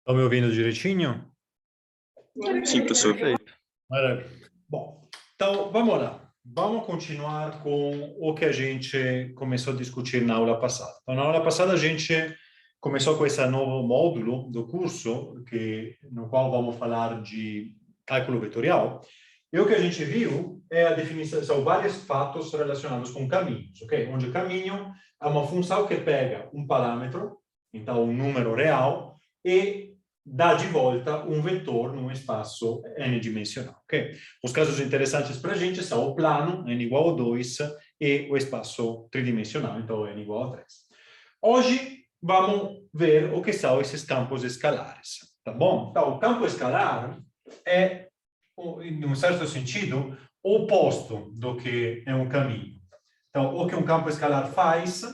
Estão me ouvindo direitinho? Sim, professor. Maravilha. Bom, então vamos lá. Vamos continuar com o que a gente começou a discutir na aula passada. Então, na aula passada a gente começou com esse novo módulo do curso, no qual vamos falar de cálculo vetorial. E o que a gente viu é a definição, são vários fatos relacionados com caminhos, ok? Onde o caminho é uma função que pega um parâmetro, então um número real, e dá de volta um vetor num espaço n-dimensional, ok? Os casos interessantes para a gente são o plano, n igual a 2, e o espaço tridimensional, então n igual a 3. Hoje vamos ver o que são esses campos escalares, tá bom? Então, o campo escalar é, em um certo sentido, o oposto do que é um caminho. Então, o que um campo escalar faz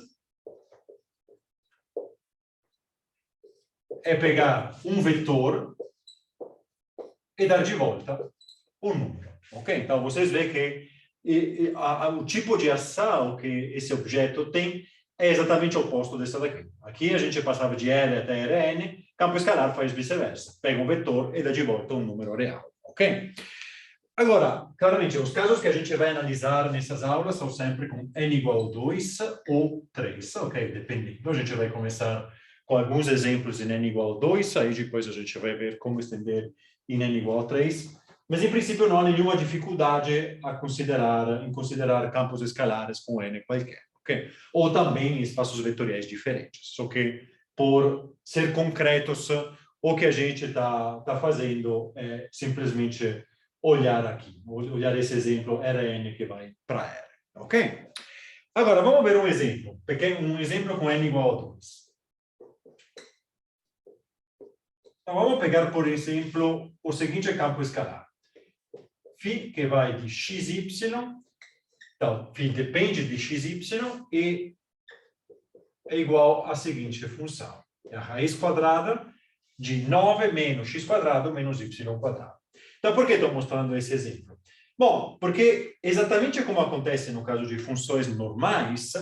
é pegar um vetor e dar de volta um número, ok? Então, vocês veem que o tipo de ação que esse objeto tem é exatamente o oposto dessa daqui. Aqui a gente passava de L até Rn, campo escalar faz vice-versa. Pega um vetor e dá de volta um número real, ok? Agora, claramente, os casos que a gente vai analisar nessas aulas são sempre com n igual a 2 ou 3, ok? Dependendo. A gente vai começar com alguns exemplos em n igual a 2, aí depois a gente vai ver como estender em n igual a 3, mas em princípio não há nenhuma dificuldade em considerar campos escalares com n qualquer, ok? Ou também espaços vetoriais diferentes, só que por ser concretos, o que a gente está fazendo é simplesmente olhar aqui, olhar esse exemplo Rn que vai para R, ok? Agora, vamos ver um exemplo, um exemplo com n igual a 2. Então, vamos pegar, por exemplo, o seguinte campo escalar. Φ que vai de xy, então, Φ depende de xy e é igual à seguinte função. É a raiz quadrada de 9 menos x quadrado menos y quadrado. Então, por que estou mostrando esse exemplo? Bom, porque exatamente como acontece no caso de funções normais,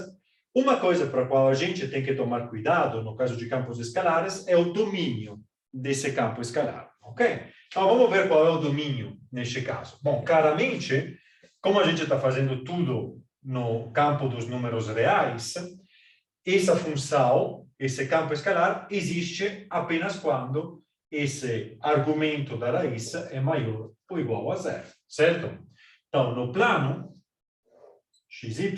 uma coisa para a qual a gente tem que tomar cuidado no caso de campos escalares é o domínio desse campo escalar, ok? Então, vamos ver qual é o domínio neste caso. Bom, claramente, como a gente está fazendo tudo no campo dos números reais, essa função, esse campo escalar, existe apenas quando esse argumento da raiz é maior ou igual a zero, certo? Então, no plano xy,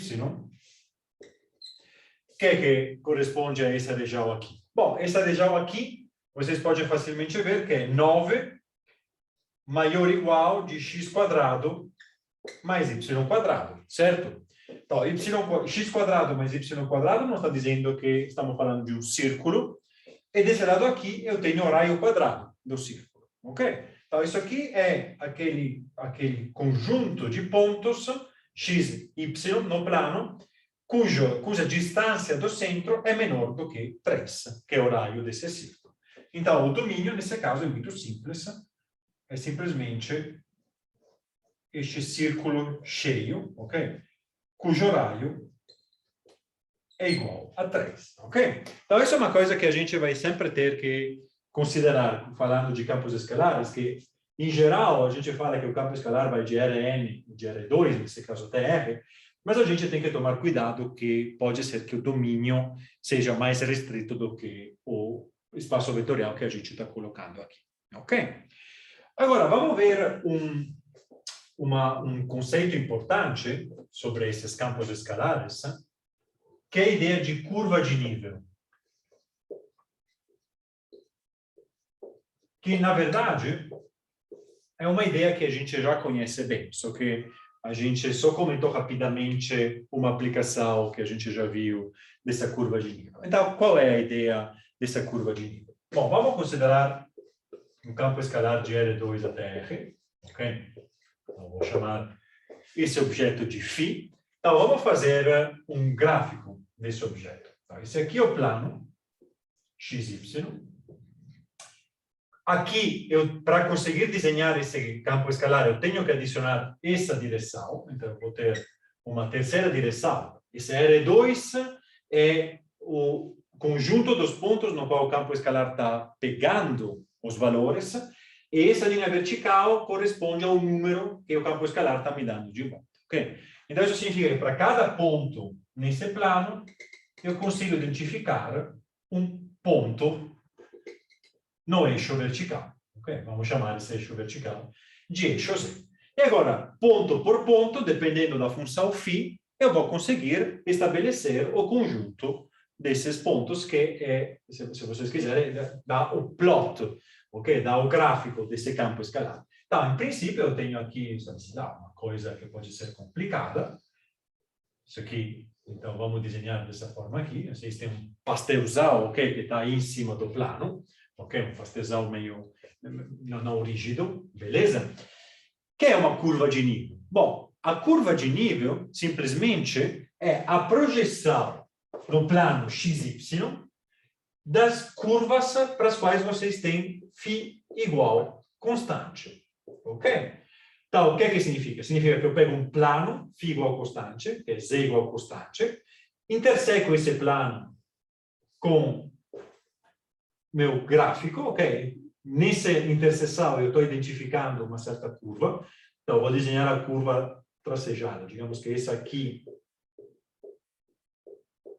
o que corresponde a essa região aqui? Bom, essa região aqui, vocês podem facilmente ver que é 9 maior ou igual de x quadrado mais y quadrado, certo? Então, x quadrado mais y quadrado não está dizendo que estamos falando de um círculo, e desse lado aqui eu tenho o raio quadrado do círculo, ok? Então, isso aqui é aquele conjunto de pontos x, y no plano, cuja distância do centro é menor do que 3, que é o raio desse círculo. Então, o domínio, nesse caso, é muito simples, é simplesmente este círculo cheio, ok? Cujo raio é igual a 3, ok? Então, isso é uma coisa que a gente vai sempre ter que considerar, falando de campos escalares, que, em geral, a gente fala que o campo escalar vai de Rn, de R2, nesse caso até R, mas a gente tem que tomar cuidado que pode ser que o domínio seja mais restrito do que o espaço vetorial que a gente está colocando aqui, ok? Agora, vamos ver um conceito importante sobre esses campos escalares, que é a ideia de curva de nível. Que, na verdade, é uma ideia que a gente já conhece bem, só que a gente só comentou rapidamente uma aplicação que a gente já viu dessa curva de nível. Então, qual é a ideia dessa curva de nível? Bom, vamos considerar um campo escalar de R2 até R, ok? Então, vou chamar esse objeto de φ. Então, vamos fazer um gráfico desse objeto. Então, esse aqui é o plano XY. Aqui, para conseguir desenhar esse campo escalar, eu tenho que adicionar essa direção. Então, eu vou ter uma terceira direção. Esse R2 é conjunto dos pontos no qual o campo escalar está pegando os valores, e essa linha vertical corresponde ao número que o campo escalar está me dando de volta. Ok? Então, isso significa que para cada ponto nesse plano, eu consigo identificar um ponto no eixo vertical. Ok? Vamos chamar esse eixo vertical de eixo Z. E agora, ponto por ponto, dependendo da função φ, eu vou conseguir estabelecer o conjunto desses pontos, que é, se vocês quiserem, dá o plot, ok? Dá o gráfico desse campo escalar. Então, em princípio, eu tenho aqui, uma coisa que pode ser complicada. Isso aqui, então, vamos desenhar dessa forma aqui. Vocês têm um pastelzão, ok? Que está aí em cima do plano. Ok? Um pastelzão meio não rígido, beleza? Que é uma curva de nível? Bom, a curva de nível, simplesmente, é a projeção no plano XY das curvas para as quais vocês têm φ igual constante. Ok? Então, o que significa? Significa que eu pego um plano, φ igual constante, que é Z igual constante, interseco esse plano com meu gráfico, ok? Nessa interseção eu estou identificando uma certa curva, então eu vou desenhar a curva tracejada. Digamos que essa aqui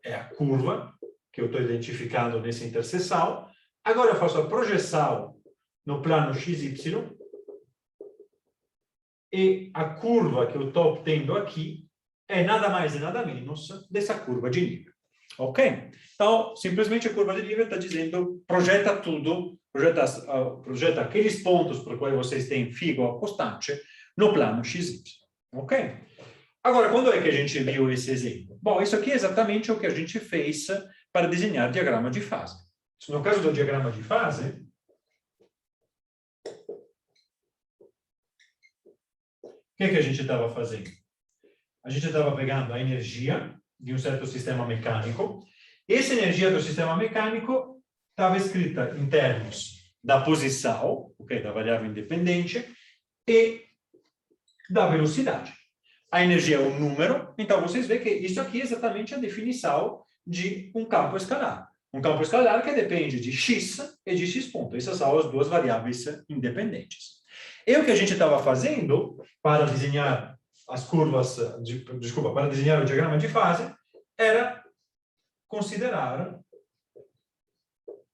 é a curva que eu estou identificando nessa interseção. Agora eu faço a projeção no plano XY e a curva que eu estou obtendo aqui é nada mais e nada menos dessa curva de nível. Ok? Então, simplesmente a curva de nível está dizendo, projeta tudo, projeta aqueles pontos para os quais vocês têm φ igual constante no plano XY. Ok? Agora, quando é que a gente viu esse exemplo? Bom, isso aqui é exatamente o que a gente fez para desenhar diagrama de fase. No caso do diagrama de fase, o que a gente estava fazendo? A gente estava pegando a energia de um certo sistema mecânico. Essa energia do sistema mecânico estava escrita em termos da posição, okay, da variável independente, e da velocidade. A energia é um número, então vocês veem que isso aqui é exatamente a definição de um campo escalar. Um campo escalar que depende de x e de x ponto. Essas são as duas variáveis independentes. E o que a gente estava fazendo para desenhar as curvas, para desenhar o diagrama de fase, era considerar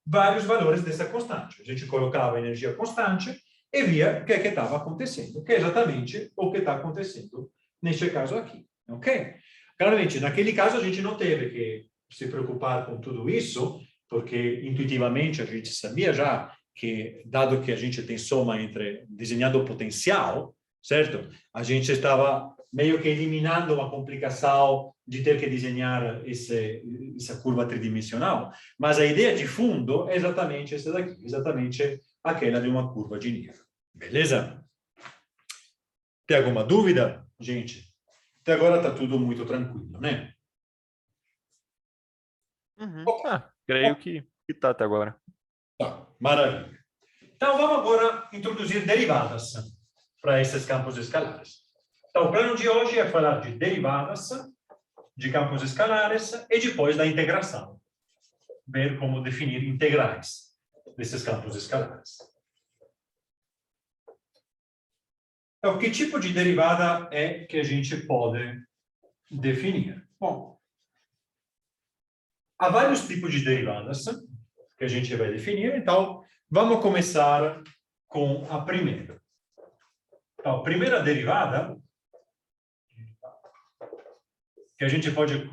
vários valores dessa constante. A gente colocava a energia constante e via o que estava acontecendo, que é exatamente o que está acontecendo neste caso aqui. Ok? Claramente, naquele caso, a gente não teve que se preocupar com tudo isso, porque intuitivamente a gente sabia já que, dado que a gente tem soma entre desenhando o potencial, certo? A gente estava meio que eliminando uma complicação de ter que desenhar essa curva tridimensional, mas a ideia de fundo é exatamente essa daqui, exatamente aquela de uma curva de nível. Beleza? Tem alguma dúvida, gente? Até agora está tudo muito tranquilo, né? Uhum. Creio que está até agora. Tá, maravilha. Então, vamos agora introduzir derivadas para esses campos escalares. Então, o plano de hoje é falar de derivadas de campos escalares e depois da integração. Ver como definir integrais desses campos escalares. Então, que tipo de derivada é que a gente pode definir? Bom, há vários tipos de derivadas que a gente vai definir, então vamos começar com a primeira. Então, a primeira derivada que a gente pode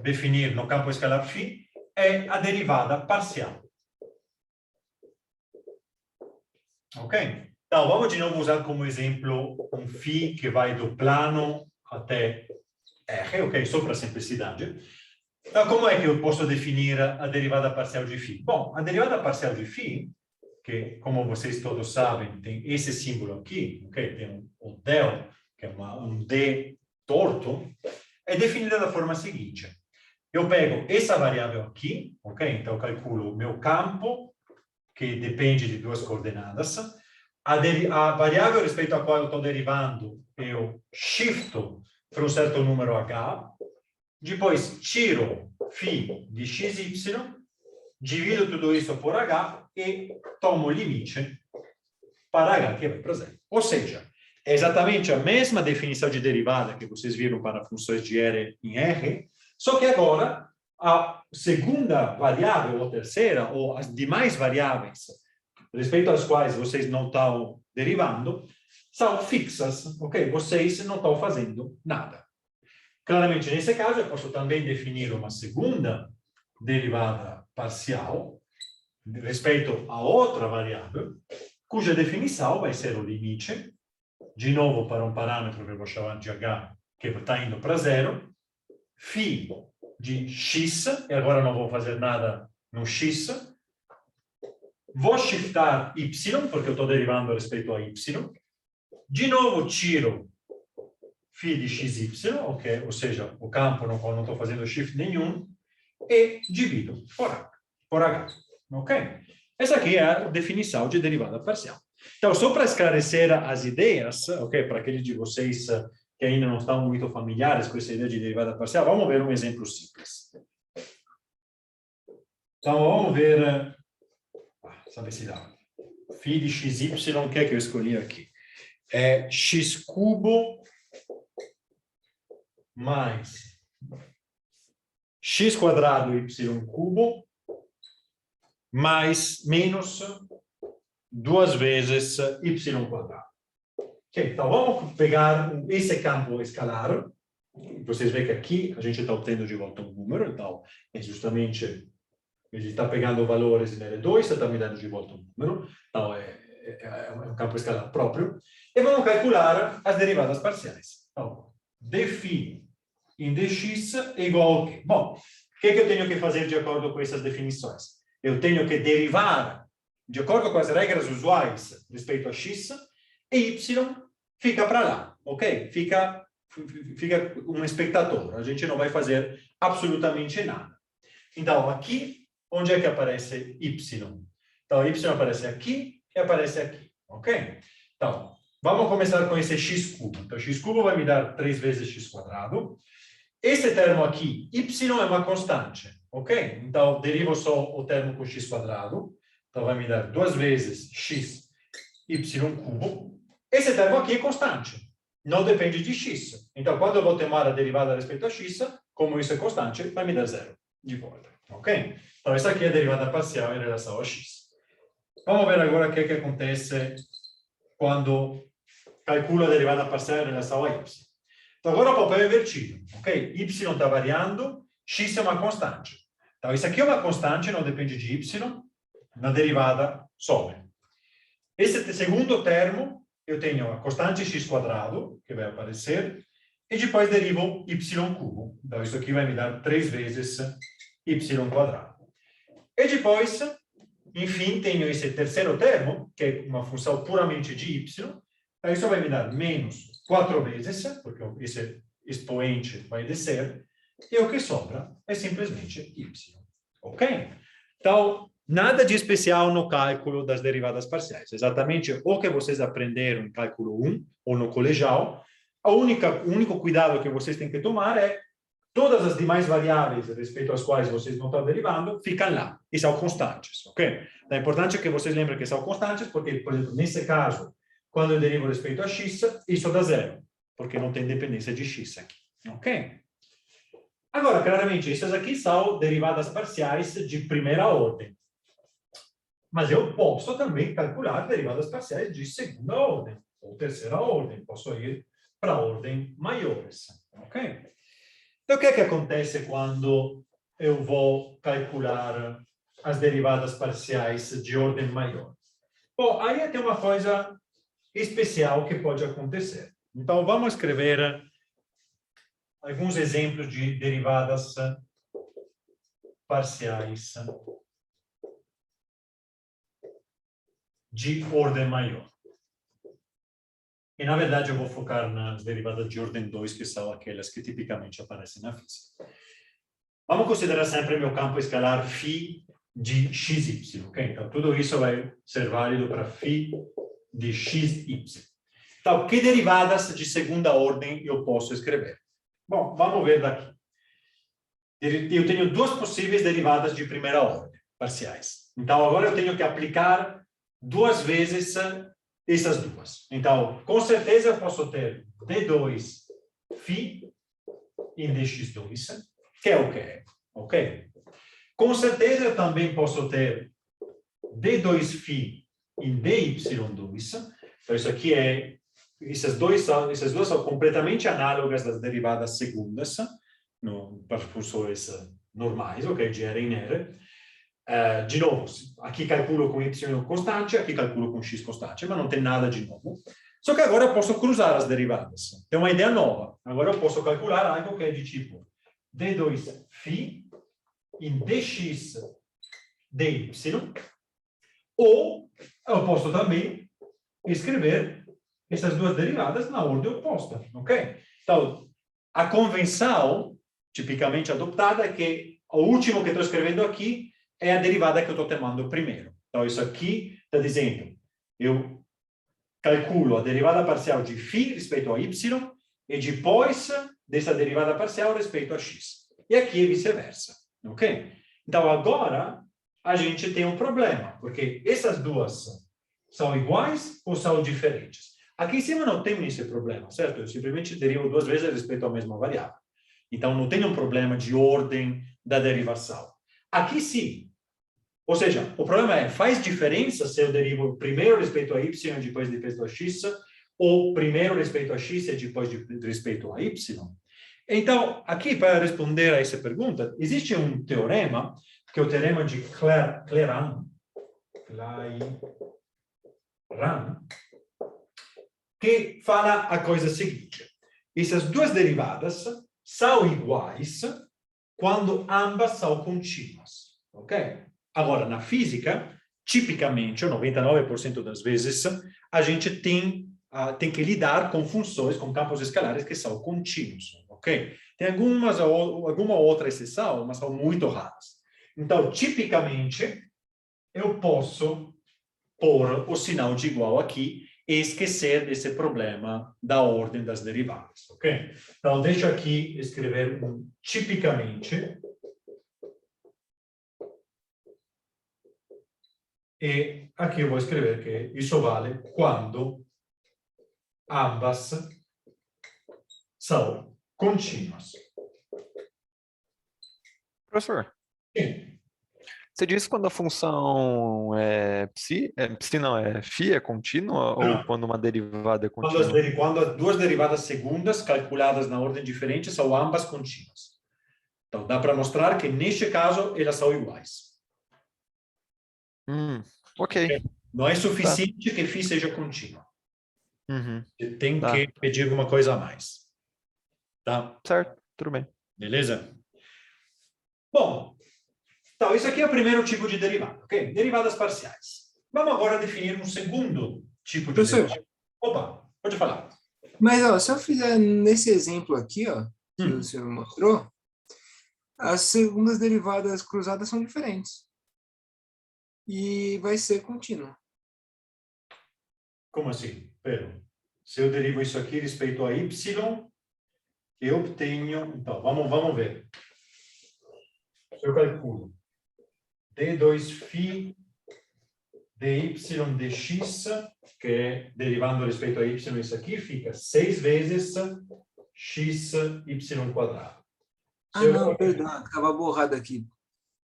definir no campo escalar φ é a derivada parcial. Ok? Então, vamos de novo usar como exemplo um φ que vai do plano até R, ok? Só para simplicidade. Então, como é que eu posso definir a derivada parcial de φ? Bom, a derivada parcial de φ, que, como vocês todos sabem, tem esse símbolo aqui, ok? Tem o del, que é um D torto, é definida da forma seguinte. Eu pego essa variável aqui, ok? Então, eu calculo o meu campo, que depende de duas coordenadas. A variável respeito à qual eu estou derivando, eu shifto para um certo número h, depois tiro φ de xy, divido tudo isso por h e tomo o limite para h que vai para zero. Ou seja, é exatamente a mesma definição de derivada que vocês viram para funções de R em R, só que agora a segunda variável, ou terceira, ou as demais variáveis, respeito às quais vocês não estão derivando, são fixas, ok? Vocês não estão fazendo nada. Claramente, nesse caso, eu posso também definir uma segunda derivada parcial respeito a outra variável, cuja definição vai ser o limite, de novo para um parâmetro que eu vou chamar de h, que está indo para zero, φ de x, e agora não vou fazer nada no x, vou shiftar y, porque eu estou derivando respeito a y, de novo tiro φ de xy, ok? Ou seja, o campo no qual não estou fazendo shift nenhum, e divido por h, ok? Essa aqui é a definição de derivada parcial. Então, só para esclarecer as ideias, ok? Para aqueles de vocês que ainda não estão muito familiares com essa ideia de derivada parcial, vamos ver um exemplo simples. Então, vamos ver, sabe se dá, φ de xy, o que é que eu escolhi aqui? É x cubo mais x quadrado y cubo mais menos 2 vezes y quadrado. Okay, então, vamos pegar esse campo escalar. Vocês veem que aqui a gente está obtendo de volta um número, então é justamente, ele está pegando valores em L2, está me dando de volta um número, então é um campo escalar próprio. E vamos calcular as derivadas parciais. Então, dφ em dx é igual ao quê? Bom, o que eu tenho que fazer de acordo com essas definições? Eu tenho que derivar de acordo com as regras usuais respeito a x, e y fica para lá, ok? Fica um espectador, a gente não vai fazer absolutamente nada. Então, aqui, onde é que aparece y? Então, y aparece aqui e aparece aqui, ok? Então, vamos começar com esse x cubo. Então, x cubo vai me dar 3 vezes x quadrado. Esse termo aqui, y é uma constante, ok? Então, derivo só o termo com x quadrado. Então, vai me dar 2 vezes x y cubo. Esse termo aqui é constante. Não depende de x. Então, quando eu vou tomar a derivada a respeito a x, como isso é constante, vai me dar zero de volta, ok? Então, essa aqui é a derivada parcial em relação a x. Vamos ver agora o que acontece quando calculo a derivada parcial em relação a y. Então, agora o papel é invertido, ok? Y está variando, x é uma constante. Então, isso aqui é uma constante, não depende de y, na derivada sobe. Esse segundo termo, eu tenho a constante x quadrado, que vai aparecer, e depois derivo y cubo. Então, isso aqui vai me dar 3 vezes y quadrado. E depois, enfim, tenho esse terceiro termo, que é uma função puramente de y. Então, isso vai me dar menos 4 vezes, porque esse expoente vai descer, e o que sobra é simplesmente y. Ok? Então, nada de especial no cálculo das derivadas parciais. Exatamente o que vocês aprenderam em cálculo 1 ou no colegial. O único cuidado que vocês têm que tomar é todas as demais variáveis a respeito às quais vocês não estão derivando ficam lá e são constantes, ok? Então, é importante que vocês lembrem que são constantes porque, por exemplo, nesse caso, quando eu derivo respeito a x, isso dá zero, porque não tem dependência de x aqui, ok? Agora, claramente, essas aqui são derivadas parciais de primeira ordem. Mas eu posso também calcular derivadas parciais de segunda ordem ou terceira ordem. Posso ir para ordem maiores, ok? Então, o que acontece quando eu vou calcular as derivadas parciais de ordem maior? Bom, aí tem uma coisa especial que pode acontecer. Então, vamos escrever alguns exemplos de derivadas parciais de ordem maior. E, na verdade, eu vou focar nas derivadas de ordem 2, que são aquelas que tipicamente aparecem na física. Vamos considerar sempre meu campo escalar φ de xy, ok? Então, tudo isso vai ser válido para φ de xy. Então, que derivadas de segunda ordem eu posso escrever? Bom, vamos ver daqui. Eu tenho duas possíveis derivadas de primeira ordem, parciais. Então, agora eu tenho que aplicar duas vezes essas duas. Então, com certeza eu posso ter D2 φ em dx2, que é o que é, ok? Com certeza eu também posso ter D2 φ em dy2. Então, isso aqui é... essas duas são completamente análogas das derivadas segundas, para funções normais, ok? De R em R. De novo, aqui calculo com y constante, aqui calculo com x constante, mas não tem nada de novo. Só que agora eu posso cruzar as derivadas. Tem uma ideia nova. Agora eu posso calcular algo que é de tipo d2 φ em dx dy, ou eu posso também escrever essas duas derivadas na ordem oposta, ok? Então, a convenção tipicamente adotada é que o último que estou escrevendo aqui é a derivada que eu estou tomando primeiro. Então, isso aqui está dizendo, eu calculo a derivada parcial de φ respeito a y e depois dessa derivada parcial respeito a x. E aqui é vice-versa, ok? Então, agora, a gente tem um problema, porque essas duas são iguais ou são diferentes? Aqui em cima não tem esse problema, certo? Eu simplesmente derivo duas vezes respeito à mesma variável. Então, não tem um problema de ordem da derivação. Aqui sim. Ou seja, o problema é, faz diferença se eu derivo primeiro respeito a y e depois respeito a x, ou primeiro respeito a x e depois respeito a y? Então, aqui, para responder a essa pergunta, existe um teorema, que é o teorema de Clairaut, que fala a coisa seguinte. Essas duas derivadas são iguais quando ambas são contínuas, ok? Agora, na física, tipicamente, 99% das vezes, a gente tem que lidar com funções, com campos escalares que são contínuos, ok? Tem alguma outra exceção, mas são muito raras. Então, tipicamente, eu posso pôr o sinal de igual aqui e esquecer desse problema da ordem das derivadas, ok? Então, deixa aqui escrever um tipicamente. E aqui eu vou escrever que isso vale quando ambas são contínuas. Professor, Sim. você disse quando a função é psi não, é φ é contínua Não. ou quando uma derivada é contínua? Quando as duas derivadas segundas, calculadas na ordem diferente, são ambas contínuas. Então, dá para mostrar que, neste caso, elas são iguais. Ok. Não é suficiente que φ seja contínua. Uhum. Você tem Tá. que pedir alguma coisa a mais. Tá? Certo, tudo bem. Beleza? Bom, então, isso aqui é o primeiro tipo de derivada, ok? Derivadas parciais. Vamos agora definir um segundo tipo de Professor. derivada. Opa, pode falar. Mas, ó, se eu fizer nesse exemplo aqui, ó, que o senhor mostrou, as segundas derivadas cruzadas são diferentes. E vai ser contínuo. Como assim? Pera. Se eu derivo isso aqui respeito a y, eu obtenho... Então, vamos ver. Se eu calculo d2 φ dy dx, que é derivando respeito a y, isso aqui fica 6 vezes xy quadrado. Ah, não, perdão, estava borrado aqui.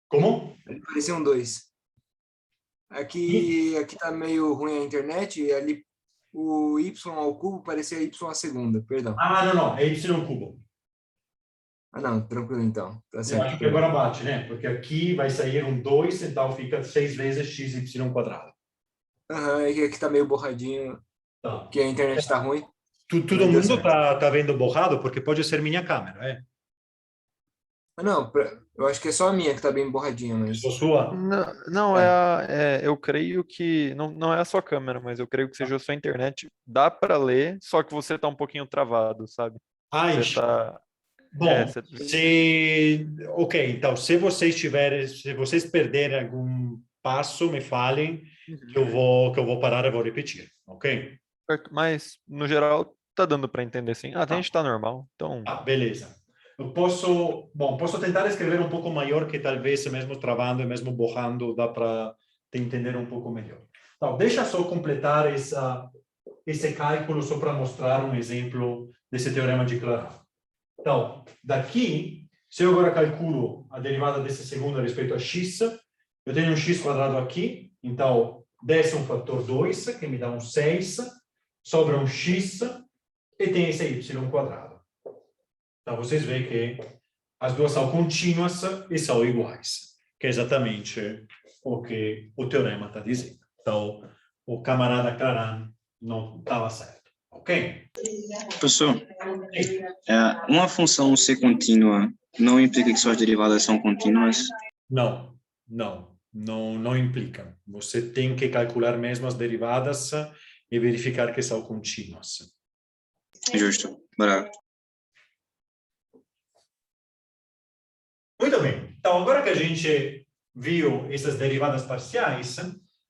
Como? Parecia um 2. Aqui tá meio ruim a internet, e ali o y ao cubo parecia y à segunda, perdão. Ah, não, é y cubo. Ah, não, tranquilo então. Tá Eu certo. acho que agora bate, né? Porque aqui vai sair um 2, então fica 6 vezes xy quadrado. Aham, é que aqui tá meio borradinho, Tá. porque a internet tá ruim. Todo mundo tá vendo borrado, porque pode ser minha câmera, é? Ah, não, eu acho que é só a minha que tá bem borradinha, mas... Sou sua? Não, eu creio que não é a sua câmera, mas eu creio que seja a sua internet. Dá para ler, só que você tá um pouquinho travado, sabe? Ai, Você tá... bom, ok, então, se vocês perderem algum passo, me falem, que eu vou parar e vou repetir, ok? Certo, mas, no geral, tá dando para entender sim. A gente tá normal, então... Ah, beleza. posso tentar escrever um pouco maior, que talvez mesmo travando e mesmo borrando dá para te entender um pouco melhor. Então, deixa só completar esse cálculo só para mostrar um exemplo desse teorema de Clairaut. Então, daqui, se eu agora calculo a derivada desse segundo a respeito a x, eu tenho um x quadrado aqui, então desce um fator 2, que me dá um 6, sobra um x e tem esse y quadrado. Então, vocês veem que as duas são contínuas e são iguais, que é exatamente o que o teorema está dizendo. Então, o camarada Clairaut não estava certo, ok? Professor, uma função ser contínua não implica que suas derivadas são contínuas? Não implica. Você tem que calcular mesmo as derivadas e verificar que são contínuas. Justo. Bravo. Muito bem. Então, agora que a gente viu essas derivadas parciais,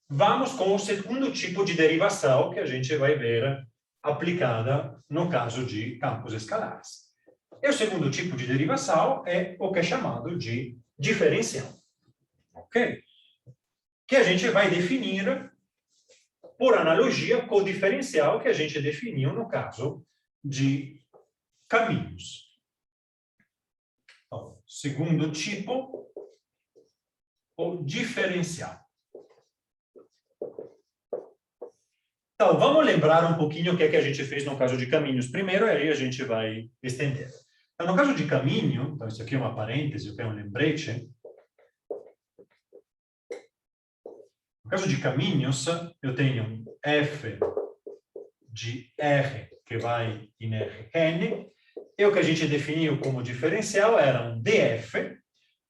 vamos com o segundo tipo de derivação que a gente vai ver aplicada no caso de campos escalares. E o segundo tipo de derivação é o que é chamado de diferencial. Ok? Que a gente vai definir por analogia com o diferencial que a gente definiu no caso de caminhos. Então, segundo tipo, o diferencial. Então, vamos lembrar um pouquinho o que é que a gente fez no caso de caminhos primeiro, e aí a gente vai estender. Então, no caso de caminho, então isso aqui é uma parêntese, que é um lembrete. No caso de caminhos, eu tenho f de r que vai em Rn, e o que a gente definiu como diferencial era um df,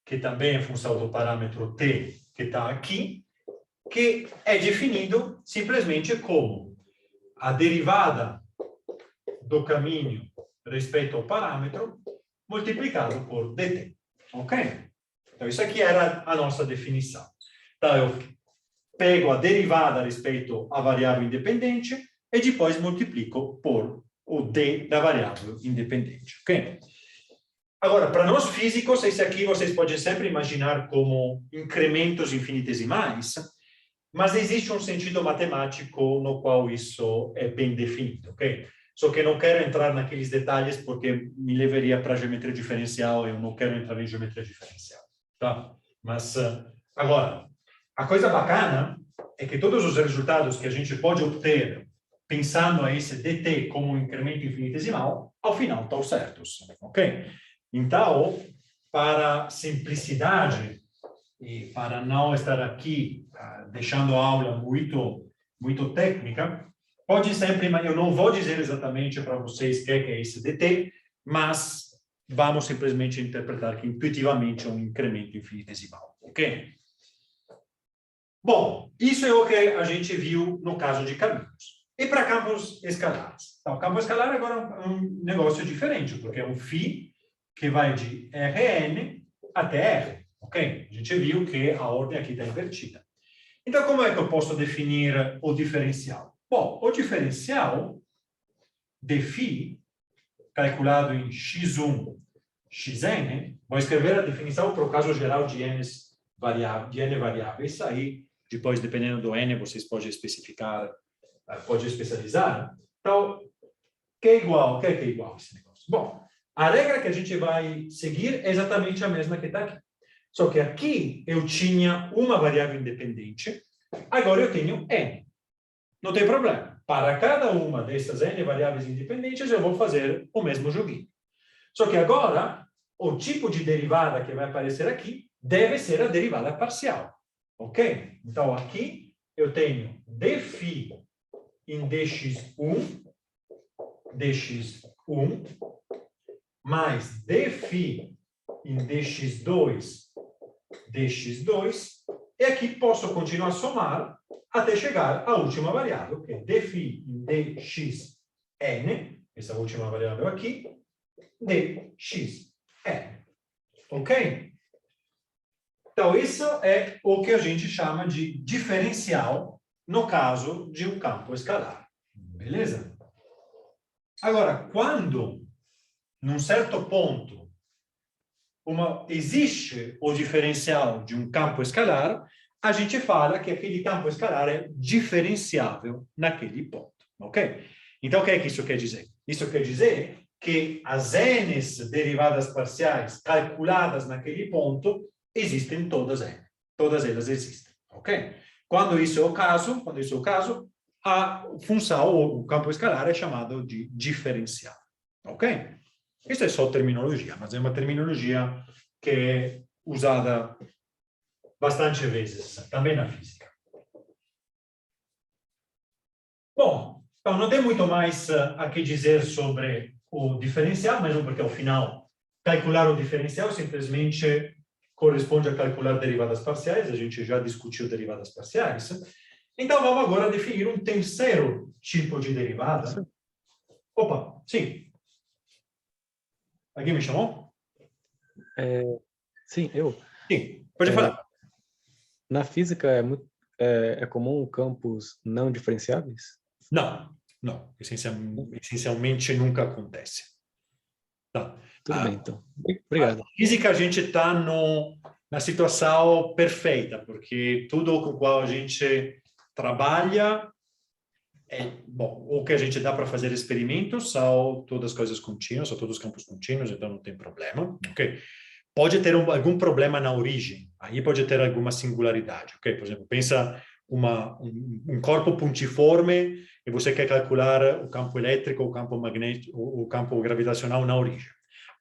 que também é função do parâmetro t, que está aqui, que é definido simplesmente como a derivada do caminho respeito ao parâmetro multiplicado por dt. Ok? Então, isso aqui era a nossa definição. Então, eu pego a derivada respeito à variável independente e depois multiplico por o d da variável independente. Ok? Agora, para nós físicos, esse aqui vocês podem sempre imaginar como incrementos infinitesimais, mas existe um sentido matemático no qual isso é bem definido, ok? Só que não quero entrar naqueles detalhes porque me levaria para a geometria diferencial e eu não quero entrar em geometria diferencial, tá? Mas, agora, a coisa bacana é que todos os resultados que a gente pode obter pensando a esse dt como um incremento infinitesimal, ao final estão certos, ok? Então, para simplicidade e para não estar aqui deixando a aula muito técnica, pode sempre, eu não vou dizer exatamente para vocês o que é esse dt, mas vamos simplesmente interpretar que intuitivamente é um incremento infinitesimal, ok? Bom, isso é o que a gente viu no caso de caminhos. E para campos escalares? Então, campo escalar agora é um negócio diferente, porque é um φ que vai de Rn até R, ok? A gente viu que a ordem aqui está invertida. Então, como é que eu posso definir o diferencial? Bom, o diferencial de φ, calculado em x1, xn, vou escrever a definição para o caso geral de n variáveis, aí, depois, dependendo do n, vocês podem especificar, pode especializar. Então, que é igual? O que é igual esse negócio? Bom, a regra que a gente vai seguir é exatamente a mesma que está aqui. Só que aqui eu tinha uma variável independente, agora eu tenho n. Não tem problema. Para cada uma dessas n variáveis independentes, eu vou fazer o mesmo joguinho. Só que agora, o tipo de derivada que vai aparecer aqui deve ser a derivada parcial. Ok? Então, aqui eu tenho dφ em dx1 mais dφ em dx2 e aqui posso continuar a somar até chegar à última variável, que é dφ em dxn, essa última variável aqui, dxn. Ok? Então, isso é o que a gente chama de diferencial no caso de um campo escalar. Beleza? Agora, quando, num certo ponto, existe o diferencial de um campo escalar, a gente fala que aquele campo escalar é diferenciável naquele ponto, ok? Então, o que é que isso quer dizer? Isso quer dizer que as n derivadas parciais calculadas naquele ponto existem todas elas. Todas elas existem, ok? Quando isso é o caso, a função, o campo escalar é chamado de diferencial, ok? Isso é só terminologia, mas é uma terminologia que é usada bastante vezes, também na física. Bom, então não tem muito mais a que dizer sobre o diferencial, mesmo porque ao final calcular o diferencial simplesmente corresponde a calcular derivadas parciais, a gente já discutiu derivadas parciais. Então vamos agora definir um terceiro tipo de derivada. Opa, sim. Alguém me chamou? Sim, eu. Sim, pode falar. Na física é comum campos não diferenciáveis? Não. Essencialmente nunca acontece. Tá. Tudo bem, então. Obrigado. Na física a gente está na situação perfeita, porque tudo com o qual a gente trabalha, o que a gente dá para fazer experimentos são todas coisas contínuas, são todos campos contínuos, então não tem problema, ok? Pode ter algum problema na origem, aí pode ter alguma singularidade, ok? Por exemplo, pensa um corpo pontiforme e você quer calcular o campo elétrico, o campo magnético, o campo gravitacional na origem.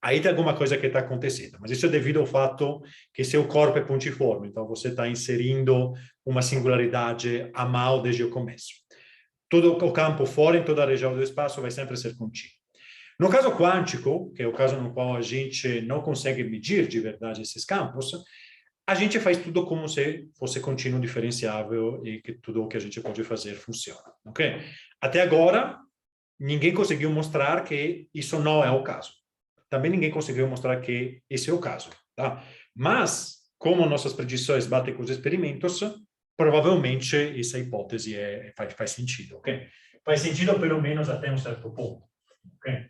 Aí tem alguma coisa que está acontecendo, mas isso é devido ao fato que seu corpo é pontiforme, então você está inserindo uma singularidade a mal desde o começo. Todo o campo fora, em toda a região do espaço, vai sempre ser contínuo. No caso quântico, que é o caso no qual a gente não consegue medir de verdade esses campos, a gente faz tudo como se fosse contínuo diferenciável e que tudo o que a gente pode fazer funciona, ok? Até agora, ninguém conseguiu mostrar que isso não é o caso. Também ninguém conseguiu mostrar que esse é o caso, tá? Mas, como nossas predições batem com os experimentos, provavelmente essa hipótese faz sentido, ok? Faz sentido pelo menos até um certo ponto, ok?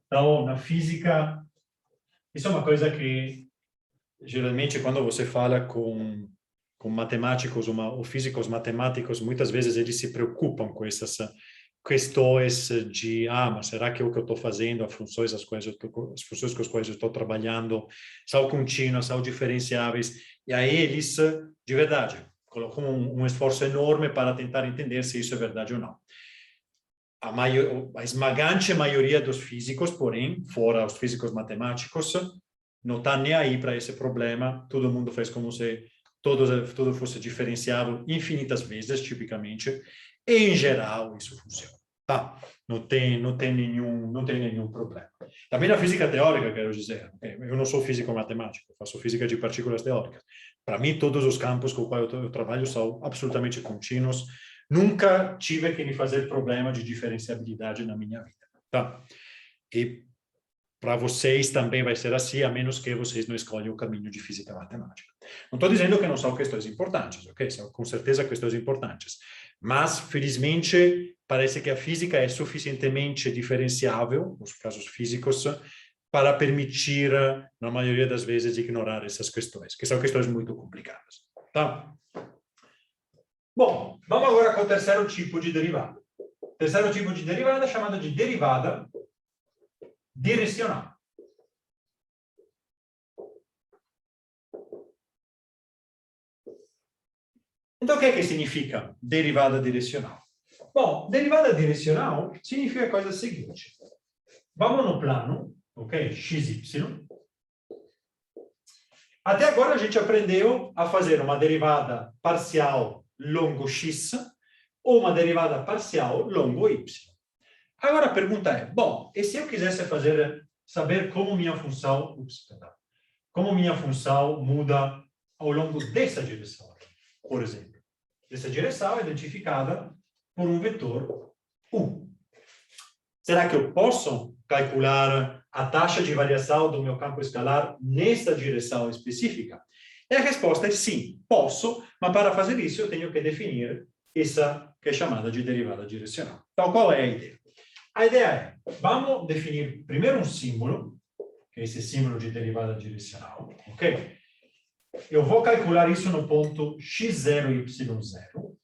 Então, na física, isso é uma coisa que, geralmente, quando você fala com matemáticos ou físicos matemáticos, muitas vezes eles se preocupam com essas questões de, mas será que o que eu estou fazendo, as funções com as quais eu estou trabalhando, são contínuas, são diferenciáveis, e aí eles, de verdade, colocam um esforço enorme para tentar entender se isso é verdade ou não. A esmagante maioria dos físicos, porém, fora os físicos matemáticos, não está nem aí para esse problema, todo mundo faz como se tudo fosse diferenciável infinitas vezes, tipicamente, e em geral isso funciona, tá? Não tem nenhum problema. Também na física teórica, quero dizer, eu não sou físico matemático, eu faço física de partículas teóricas. Para mim, todos os campos com os quais eu trabalho são absolutamente contínuos. Nunca tive que me fazer problema de diferenciabilidade na minha vida, tá? E para vocês também vai ser assim, a menos que vocês não escolham o caminho de física matemática. Não estou dizendo que não são questões importantes, ok? São com certeza questões importantes. Mas, felizmente, parece que a física é suficientemente diferenciável, os casos físicos, para permitir, na maioria das vezes, ignorar essas questões, que são questões muito complicadas, tá? Bom, vamos agora com o terceiro tipo de derivada. O terceiro tipo de derivada é chamado de derivada direcional. Então, o que significa derivada direcional? Bom, derivada direcional significa a coisa seguinte. Vamos no plano, ok? XY. Até agora a gente aprendeu a fazer uma derivada parcial longo x ou uma derivada parcial longo y. Agora a pergunta é, bom, e se eu quisesse saber como minha função muda ao longo dessa direção aqui, por exemplo. Essa direção é identificada por um vetor U. Será que eu posso calcular a taxa de variação do meu campo escalar nessa direção específica? E a resposta é sim, posso, mas para fazer isso eu tenho que definir essa que é chamada de derivada direcional. Então, qual é a ideia? A ideia é, vamos definir primeiro um símbolo, que é esse símbolo de derivada direcional, ok? Eu vou calcular isso no ponto x0, y0,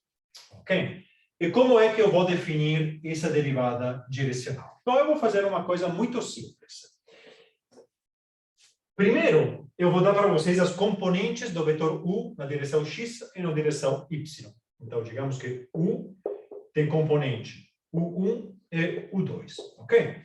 ok? E como é que eu vou definir essa derivada direcional? Então, eu vou fazer uma coisa muito simples. Primeiro, eu vou dar para vocês as componentes do vetor u na direção x e na direção y. Então, digamos que u tem componente u1 e u2, ok?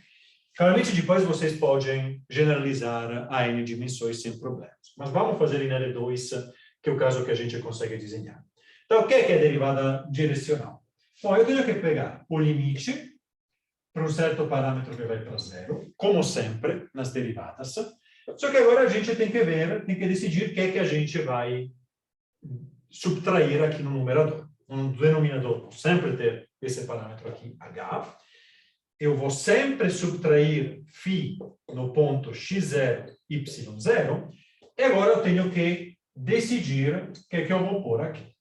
Claramente, depois vocês podem generalizar a n dimensões sem problemas. Mas vamos fazer em L2, que é o caso que a gente consegue desenhar. Então, o que é a derivada direcional? Bom, eu tenho que pegar o limite para um certo parâmetro que vai para zero, como sempre, nas derivadas. Só que agora a gente tem que ver, tem que decidir o que é que a gente vai subtrair aqui no numerador. No denominador, vou sempre ter esse parâmetro aqui, h. Eu vou sempre subtrair φ no ponto x0, y0. E agora eu tenho que decidir o que é que eu vou pôr aqui.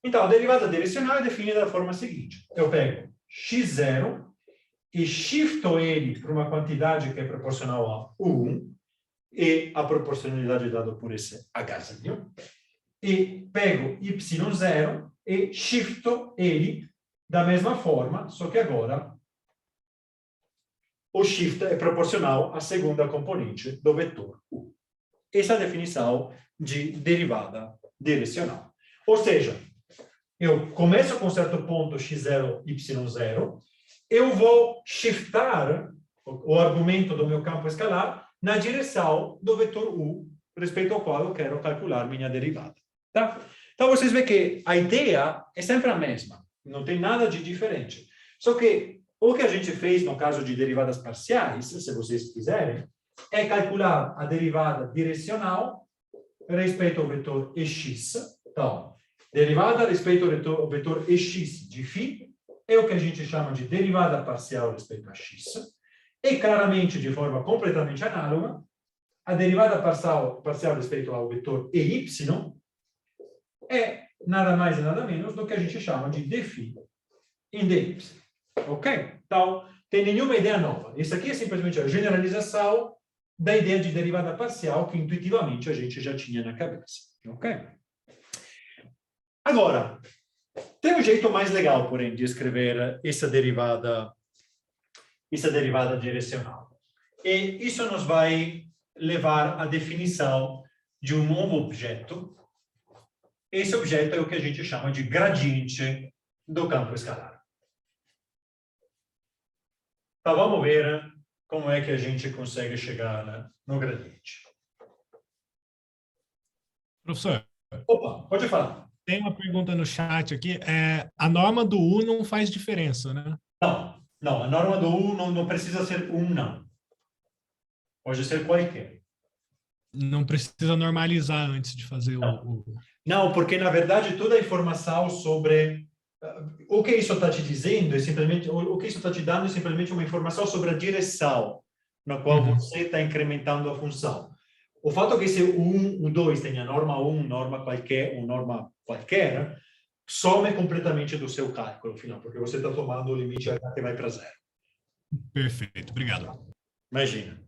Então, a derivada direcional é definida da forma seguinte. Eu pego x0 e shifto ele para uma quantidade que é proporcional a 1, e a proporcionalidade dada por esse hzinho, e pego y0 e shifto ele da mesma forma, só que agora o shift é proporcional à segunda componente do vetor u. Essa é a definição de derivada direcional. Ou seja, eu começo com um certo ponto x0, y0, eu vou shiftar o argumento do meu campo escalar na direção do vetor u, respeito ao qual eu quero calcular minha derivada. Tá? Então, vocês veem que a ideia é sempre a mesma, não tem nada de diferente. Só que o que a gente fez no caso de derivadas parciais, se vocês quiserem, é calcular a derivada direcional respeito ao vetor ex. Então, derivada respeito ao vetor ex de φ é o que a gente chama de derivada parcial respeito a x. E, claramente, de forma completamente análoga, a derivada parcial respeito ao vetor EY é nada mais e nada menos do que a gente chama de dφ em dy. Ok? Então, tem nenhuma ideia nova. Isso aqui é simplesmente a generalização da ideia de derivada parcial que, intuitivamente, a gente já tinha na cabeça. Ok? Agora, tem um jeito mais legal, porém, de escrever essa derivada direcional. E isso nos vai levar à definição de um novo objeto. Esse objeto é o que a gente chama de gradiente do campo escalar. Então, vamos ver como é que a gente consegue chegar no gradiente. Professor, Opa, pode falar. tem uma pergunta no chat aqui. A norma do U não faz diferença, né? Não, a norma do U não precisa ser não. Pode ser qualquer. Não precisa normalizar antes de fazer o... Não, porque, na verdade, toda a informação sobre o que isso está te dizendo é simplesmente, o que isso está te dando é simplesmente uma informação sobre a direção na qual você está incrementando a função. O fato que esse U1, U2 tenha norma 1, norma qualquer ou norma qualquer, some completamente do seu cálculo final, porque você está tomando o limite H que vai para zero. Perfeito, obrigado. Imagina.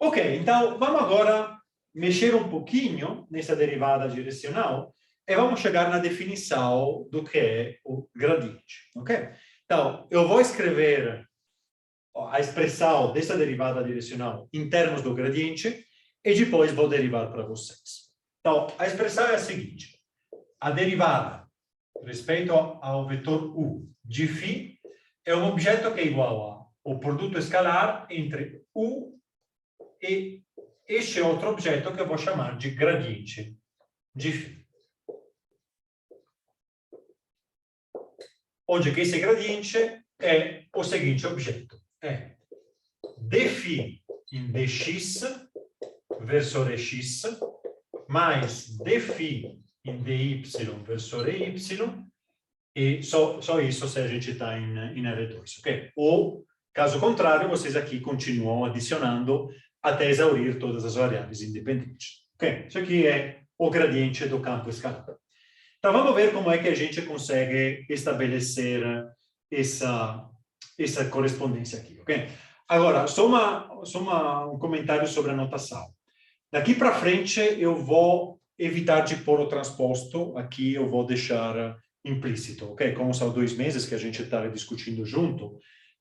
Ok, então vamos agora mexer um pouquinho nessa derivada direcional e vamos chegar na definição do que é o gradiente, ok? Então, eu vou escrever a expressão dessa derivada direcional em termos do gradiente e depois vou derivar para vocês. Então, a expressão é a seguinte. A derivada respeito ao vetor u de φ é um objeto que é igual ao produto escalar entre u e este outro objeto que eu vou chamar de gradiente de φ. Onde que esse gradiente é o seguinte objeto. É dφ em dx verso Rx mais dφ em dy verso Ry e só isso se a gente está em L2, ok? Ou, caso contrário, vocês aqui continuam adicionando até exaurir todas as variáveis independentes. Ok? Isso aqui é o gradiente do campo escalar. Então, vamos ver como é que a gente consegue estabelecer essa correspondência aqui, ok? Agora, só um comentário sobre a notação. Daqui para frente, eu vou evitar de pôr o transposto. Aqui eu vou deixar implícito, ok? Como são 2 meses que a gente está discutindo junto,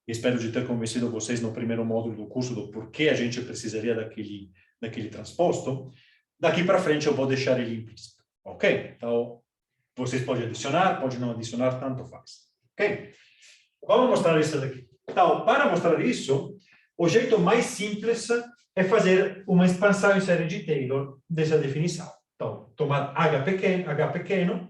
espero de ter convencido vocês no primeiro módulo do curso do porquê a gente precisaria daquele transposto. Daqui para frente eu vou deixar ele implícito, ok? Então, vocês podem adicionar, podem não adicionar, tanto faz, ok? Vamos mostrar isso daqui. Então, para mostrar isso, o jeito mais simples é fazer uma expansão em série de Taylor dessa definição. Então, tomar H pequeno,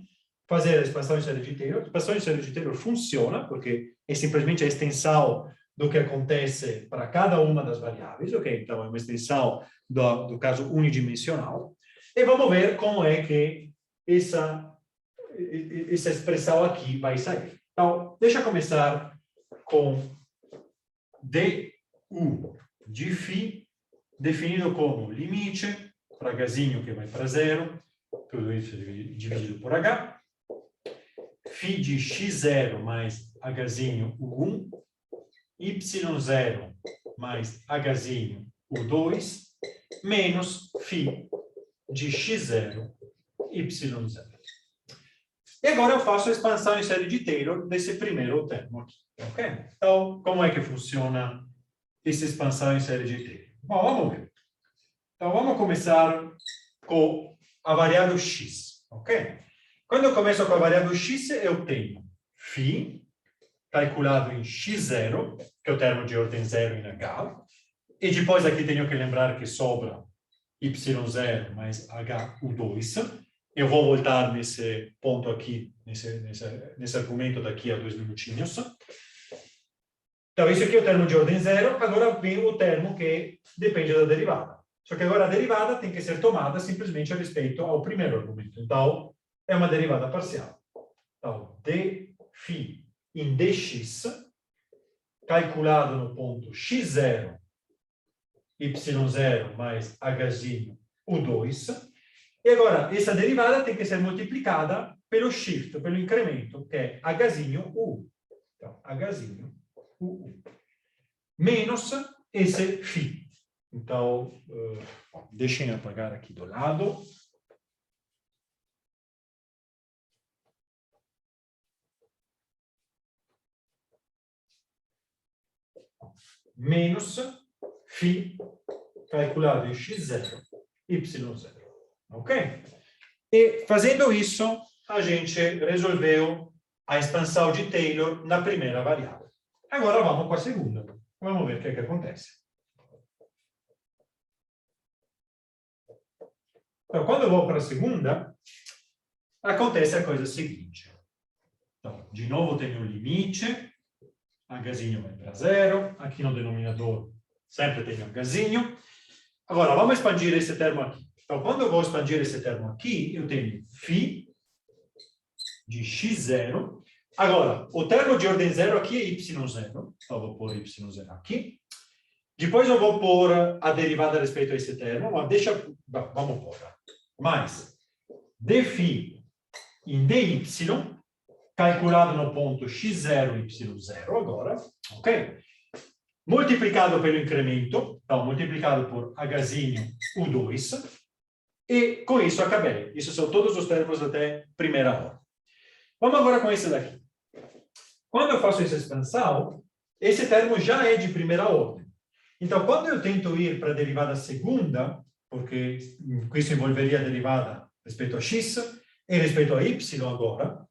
fazer a expansão em série de Taylor. A expansão em série de Taylor funciona, porque é simplesmente a extensão do que acontece para cada uma das variáveis, ok? Então, é uma extensão do caso unidimensional. E vamos ver como é que essa expressão aqui vai sair. Então, deixa eu começar com du de φ, definido como limite para hzinho que vai para 0, tudo isso dividido por h, φ de x0 mais hzinho u1, y0 mais hzinho u2, menos φ de x0, y0. E agora eu faço a expansão em série de Taylor desse primeiro termo aqui, ok? Então, como é que funciona essa expansão em série de Taylor? Bom, vamos ver. Então, vamos começar com a variável x, ok? Quando eu começo com a variável x, eu tenho φ, calculado em x0, que é o termo de ordem 0 em h, e depois aqui tenho que lembrar que sobra y0 mais hu2. Eu vou voltar nesse ponto aqui, nesse argumento daqui a 2 minutinhos. Então, isso aqui é o termo de ordem 0. Agora vem o termo que depende da derivada. Só que agora a derivada tem que ser tomada simplesmente a respeito ao primeiro argumento. Então, é uma derivada parcial. Então, dφ em dx, calculado no ponto x0, y0 mais hzinho u2. E agora, essa derivada tem que ser multiplicada pelo shift, pelo incremento, que é hzinho u. Então, hzinho u. Menos esse φ. Então, deixem eu apagar aqui do lado. Menos φ calculado em x0, y0. Ok? E fazendo isso, a gente resolveu a expansão de Taylor na primeira variável. Agora vamos com a segunda. Vamos ver o que acontece. Então, quando eu vou para a segunda, acontece a coisa seguinte. Então, de novo, tenho o limite. Hzinho vai para 0. Aqui no denominador sempre tenho Hzinho. Agora, vamos expandir esse termo aqui. Então, quando eu vou expandir esse termo aqui, eu tenho φ de x0. Agora, o termo de ordem 0 aqui é y0. Então, eu vou pôr y0 aqui. Depois eu vou pôr a derivada a respeito a esse termo. Mas vamos pôr. Mais dφ em dy, calculado no ponto x0, y0 agora. Ok? Multiplicado pelo incremento. Então, multiplicado por hzinho u2. E com isso acabei. Isso são todos os termos até primeira ordem. Vamos agora com esse daqui. Quando eu faço essa expansão, esse termo já é de primeira ordem. Então, quando eu tento ir para a derivada segunda, porque isso envolveria a derivada respeito a x e respeito a y agora,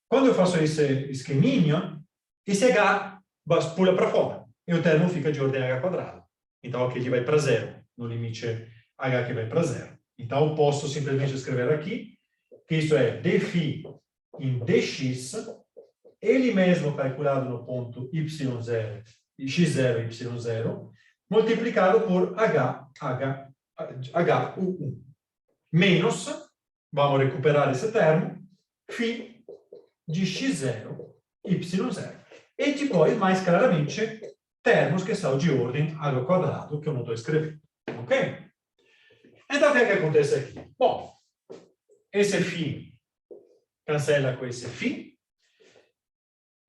quando eu faço esse esqueminha, esse h pula para fora. E o termo fica de ordem h². Então, aqui ele vai para 0, no limite h que vai para 0. Então, eu posso simplesmente escrever aqui que isso é dφ em dx, ele mesmo calculado no ponto y0, x0, y0, multiplicado por hu1. Menos, vamos recuperar esse termo, φ de x0, y0. E depois, mais claramente, termos que são de ordem h², que eu não estou escrevendo. Ok? Então, o que acontece aqui? Bom, esse φ cancela com esse φ.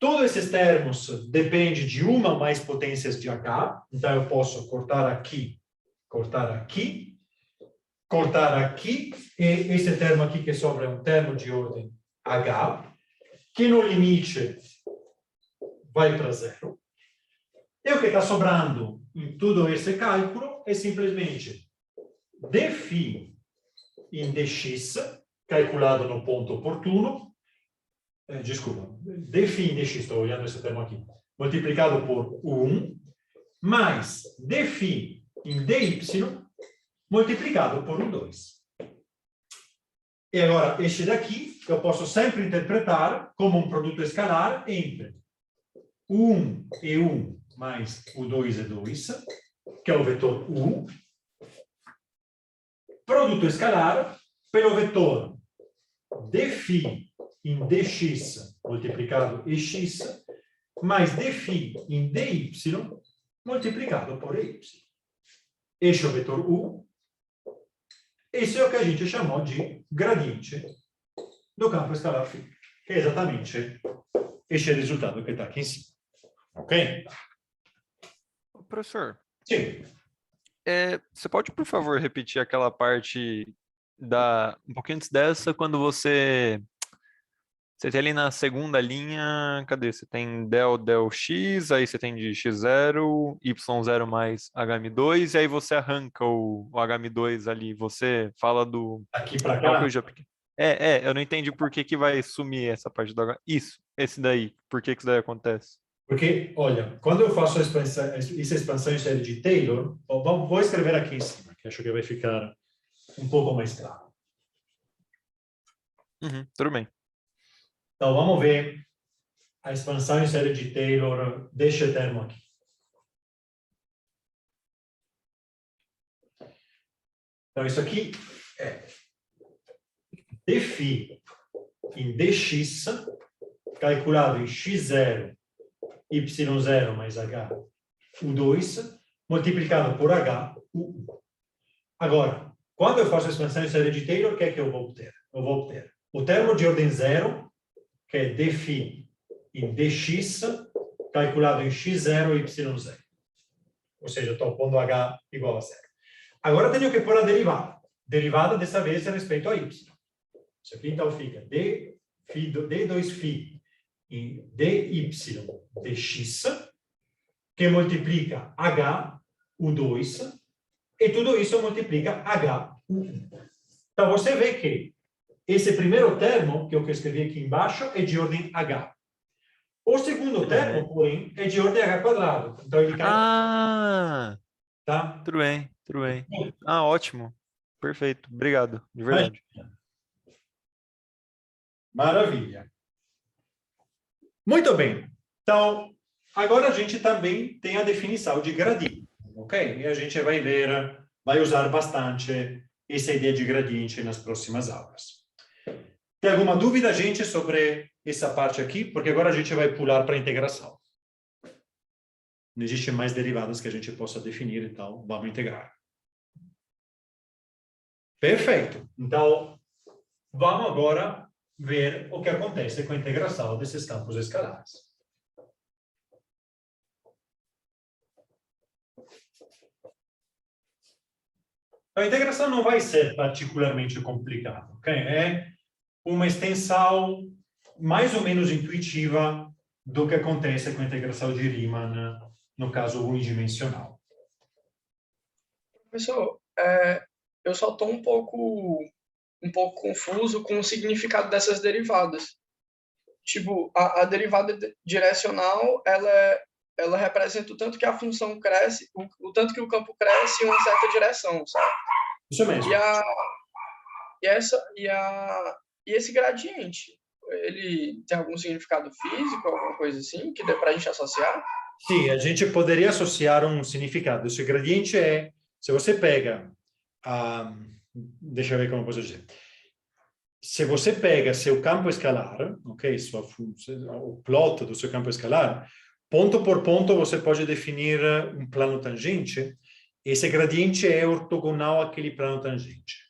Todos esses termos dependem de uma ou mais potências de H. Então, eu posso cortar aqui, e esse termo aqui que sobra é um termo de ordem H, que no limite vai para zero. E o que está sobrando em todo esse cálculo é simplesmente dφ em dx, calculado no ponto oportuno, desculpa, dφ em dx, estou olhando esse termo aqui, multiplicado por 1, mais dφ em dy, multiplicado por 2. E agora, este daqui, eu posso sempre interpretar como um produto escalar entre 1 e 1 mais o 2 e 2, que é o vetor U, produto escalar pelo vetor dφ em dx multiplicado em x, mais dφ em dy multiplicado por y. Este é o vetor U. Esse é o que a gente chamou de gradiente do campo escalar φ, que é exatamente este resultado que está aqui em cima. Ok? Professor, Sim. você pode, por favor, repetir aquela parte um pouquinho antes dessa, quando você tem ali na segunda linha, cadê? Você tem del x, aí você tem de x0, y0 mais HM2, e aí você arranca o HM2 ali, você fala do... Aqui para Qual cá. que eu já... eu não entendi por que vai sumir essa parte do H. Isso, esse daí, por que isso daí acontece? Porque, olha, quando eu faço essa expansão em série de Taylor, vou escrever aqui em cima, que acho que vai ficar um pouco mais claro. Tudo bem. Então, vamos ver a expansão em série de Taylor deste termo aqui. Então, isso aqui é dφ em dx, calculado em x0, y0 mais h, u2, multiplicado por h, u1. Agora, quando eu faço a expansão em série de Taylor, o que é que eu vou obter? Eu vou obter o termo de ordem zero, que é dφ em dx, calculado em x0 e y0. Ou seja, eu estou pondo h igual a zero. Agora tenho que pôr a derivada. Derivada, dessa vez, a respeito a y. Isso aqui, então, fica d2φ em dy dx, que multiplica h, u2, e tudo isso multiplica h, u1. Então, você vê que esse primeiro termo, que eu escrevi aqui embaixo, é de ordem h. O segundo termo, porém, é de ordem h quadrado. Então, ele cai... Tá? Tudo bem, tudo bem. Ótimo. Perfeito. Obrigado, de verdade. Maravilha. Muito bem. Então, agora a gente também tem a definição de gradiente, ok? E a gente vai usar bastante essa ideia de gradiente nas próximas aulas. Tem alguma dúvida, gente, sobre essa parte aqui? Porque agora a gente vai pular para a integração. Não existem mais derivadas que a gente possa definir, então vamos integrar. Perfeito. Então, vamos agora ver o que acontece com a integração desses campos escalares. A integração não vai ser particularmente complicada, ok? É uma extensão mais ou menos intuitiva do que acontece com a integração de Riemann, no caso unidimensional. Professor, eu só estou um pouco confuso com o significado dessas derivadas. Tipo, a derivada direcional, ela representa o tanto que a função cresce, o tanto que o campo cresce em uma certa direção, sabe? Isso mesmo. E esse gradiente, ele tem algum significado físico, alguma coisa assim, que dê para a gente associar? Sim, a gente poderia associar um significado. Esse gradiente é, se você pega, deixa eu ver como eu posso dizer. Se você pega seu campo escalar, ok, o plot do seu campo escalar, ponto por ponto você pode definir um plano tangente. Esse gradiente é ortogonal àquele plano tangente.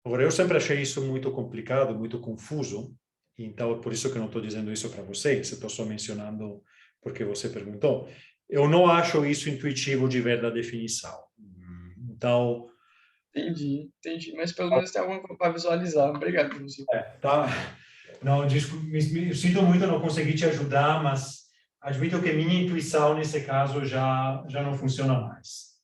Agora, eu sempre achei isso muito complicado, muito confuso, então é por isso que eu não estou dizendo isso para vocês, eu estou só mencionando porque você perguntou. Eu não acho isso intuitivo de ver da definição. Então... Entendi. Mas pelo menos tem alguma coisa para visualizar. Obrigado, professor. Tá. Não, desculpa, me sinto muito não conseguir te ajudar, mas admito que minha intuição nesse caso já não funciona mais.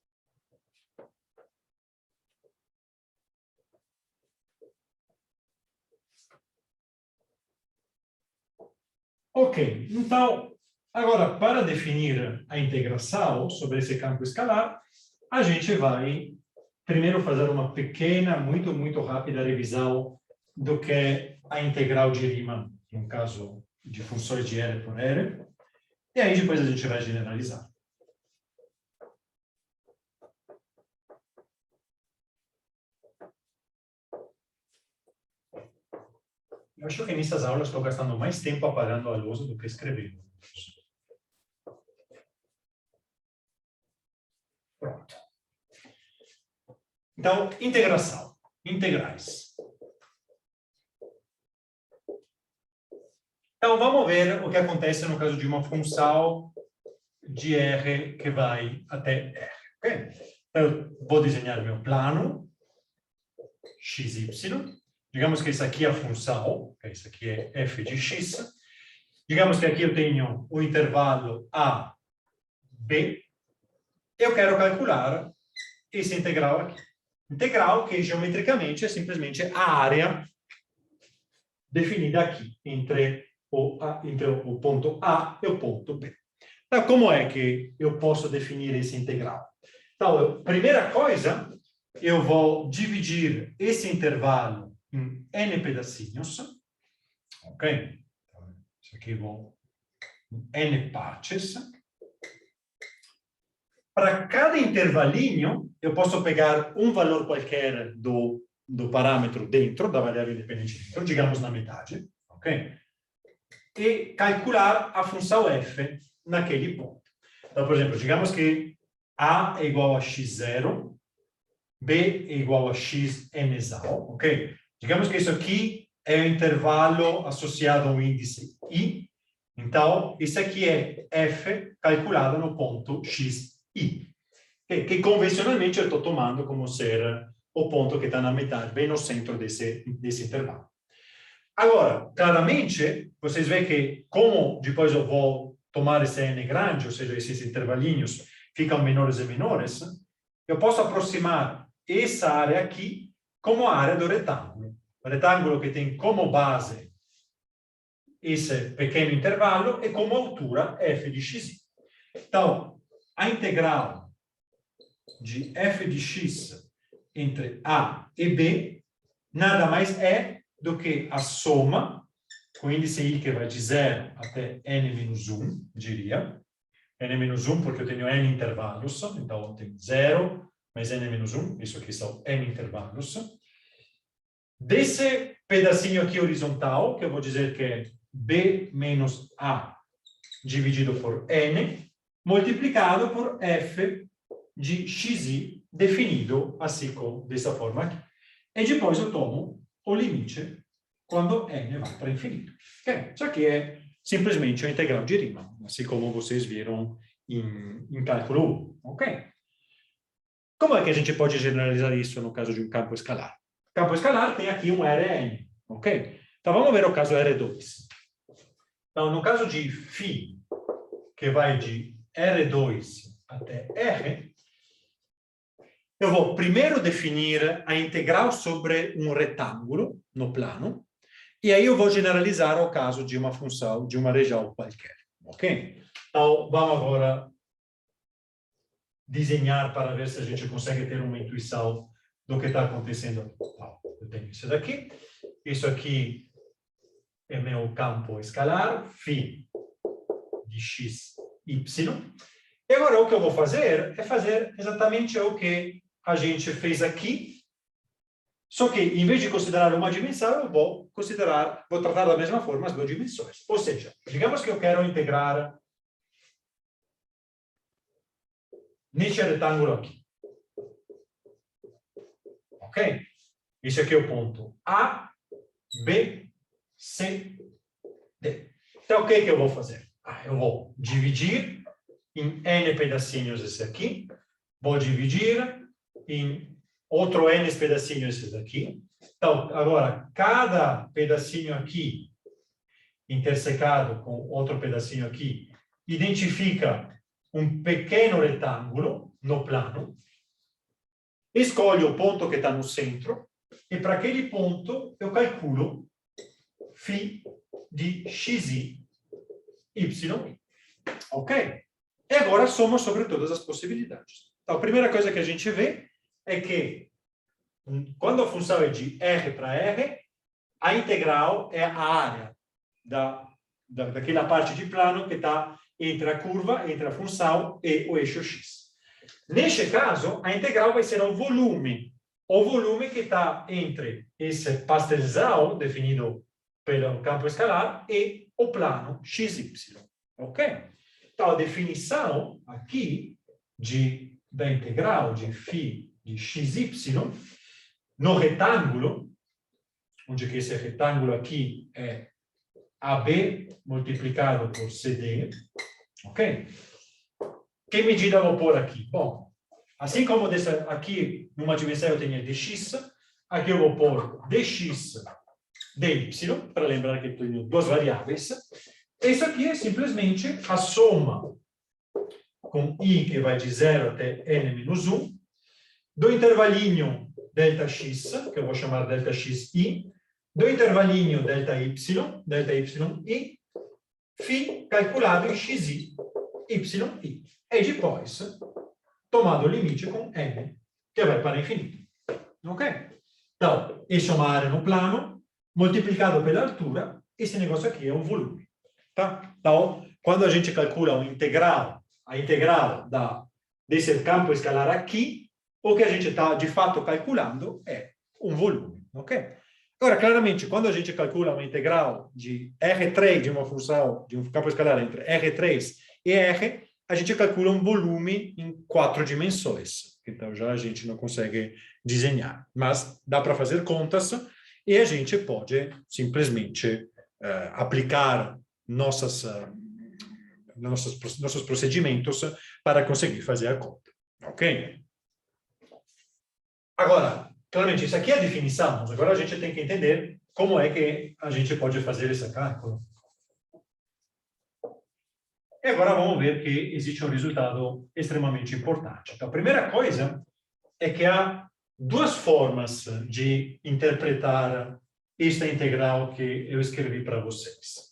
Ok, então, agora, para definir a integração sobre esse campo escalar, a gente vai primeiro fazer uma pequena, muito rápida revisão do que é a integral de Riemann, no caso de funções de R por R, e aí depois a gente vai generalizar. Eu acho que nessas aulas estou gastando mais tempo apagando a luz do que escrevendo. Pronto. Então, integração. Integrais. Então, vamos ver o que acontece no caso de uma função de R que vai até R. Okay? Eu vou desenhar meu plano, XY. Digamos que isso aqui é a função, isso aqui é f de x. Digamos que aqui eu tenho o intervalo a, b. Eu quero calcular esse integral aqui. Integral que geometricamente é simplesmente a área definida aqui entre o ponto A e o ponto B. Então, como é que eu posso definir esse integral? Então, primeira coisa, eu vou dividir esse intervalo em n pedacinhos, ok? Isso aqui vou n partes. Para cada intervalinho, eu posso pegar um valor qualquer do parâmetro dentro, da variável independente dentro, digamos na metade, ok? E calcular a função f naquele ponto. Então, por exemplo, digamos que a é igual a x0, b é igual a x mzal, ok? Digamos que isso aqui é o intervalo associado ao índice i. Então, isso aqui é f calculado no ponto xi, que convencionalmente eu estou tomando como ser o ponto que está na metade, bem no centro desse intervalo. Agora, claramente, vocês veem que como depois eu vou tomar esse n grande, ou seja, esses intervalinhos ficam menores e menores, eu posso aproximar essa área aqui como a área do retângulo. O retângulo que tem como base esse pequeno intervalo e como altura f de x. Então, a integral de f de x entre a e b nada mais é do que a soma, com o índice i que vai de 0 até n-1, diria. n-1 porque eu tenho n intervalos, então eu tenho 0 mais n-1, isso aqui são n intervalos. Desse pedacinho aqui horizontal, que eu vou dizer que é b menos a dividido por n, multiplicado por f de xi, definido assim como dessa forma aqui. E depois eu tomo o limite quando n vai para infinito. Okay? Isso aqui é simplesmente a integral de Riemann, assim como vocês viram em cálculo 1. Ok? Como é que a gente pode generalizar isso no caso de um campo escalar? O campo escalar tem aqui um Rn. Ok? Então vamos ver o caso R2. Então, no caso de φ, que vai de R2 até R, eu vou primeiro definir a integral sobre um retângulo no plano, e aí eu vou generalizar ao caso de uma função, de uma região qualquer. Ok? Então, vamos agora desenhar para ver se a gente consegue ter uma intuição do que está acontecendo. Eu tenho isso daqui. Isso aqui é meu campo escalar, φ de x, y. E agora o que eu vou fazer é fazer exatamente o que a gente fez aqui, só que em vez de considerar uma dimensão, eu vou tratar da mesma forma as duas dimensões. Ou seja, digamos que eu quero integrar neste retângulo aqui. Ok? Esse aqui é o ponto A, B, C, Então, o que eu vou fazer? Eu vou dividir em n pedacinhos esse aqui, vou dividir em outro n pedacinhos esse daqui. Então, agora, cada pedacinho aqui intersecado com outro pedacinho aqui identifica um pequeno retângulo no plano. Escolho o ponto que está no centro e para aquele ponto eu calculo φ de xi, y, ok? E agora somo sobre todas as possibilidades. Então, a primeira coisa que a gente vê é que quando a função é de R para R, a integral é a área daquela parte de plano que está entre a curva, entre a função e o eixo X. Neste caso, a integral vai ser o volume que está entre esse pastelzão definido pelo campo escalar e o plano XY. Ok? Então, a definição aqui da integral de φ de XY no retângulo, onde que esse retângulo aqui é AB multiplicado por CD, ok? Que medida eu vou pôr aqui? Bom, assim como aqui numa dimensão eu tenho dx, aqui eu vou pôr dx dy, para lembrar que eu tenho duas variáveis. Isso aqui é simplesmente a soma com i que vai de 0 até n-1, do intervalinho Δx, que eu vou chamar Δxi, do intervalinho Δy, Δyi, φ calculado em xi, yi. E depois, tomado o limite com n, que vai para infinito. Ok? Então, isso é uma área no plano, multiplicado pela altura, esse negócio aqui é um volume. Tá? Então, quando a gente calcula a integral desse campo escalar aqui, o que a gente está, de fato, calculando é um volume. Ok? Agora, claramente, quando a gente calcula uma integral de R3, de uma função, de um campo escalar entre R3 e R, a gente calcula um volume em 4 dimensões. Então, já a gente não consegue desenhar. Mas dá para fazer contas e a gente pode simplesmente aplicar nossos procedimentos para conseguir fazer a conta. Ok? Agora, claramente, isso aqui é a definição, mas agora a gente tem que entender como é que a gente pode fazer esse cálculo. E agora vamos ver que existe um resultado extremamente importante. Então, a primeira coisa é que há duas formas de interpretar esta integral que eu escrevi para vocês.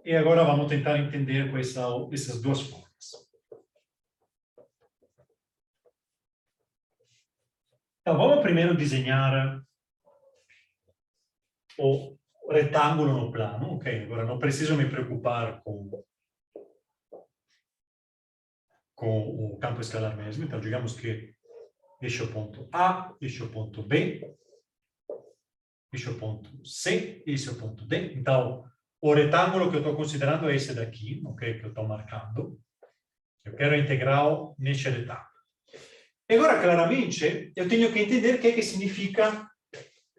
E agora vamos tentar entender quais são essas duas formas. Então, vamos primeiro desenhar o retângulo no plano, ok? Agora não preciso me preocupar com o campo escalar mesmo. Então, digamos que este é o ponto A, este é o ponto B, este é o ponto C, este é o ponto D. Então, o retângulo que eu estou considerando é esse daqui, ok? Que eu estou marcando. Eu quero a integral neste retângulo. Agora, claramente, eu tenho que entender o que significa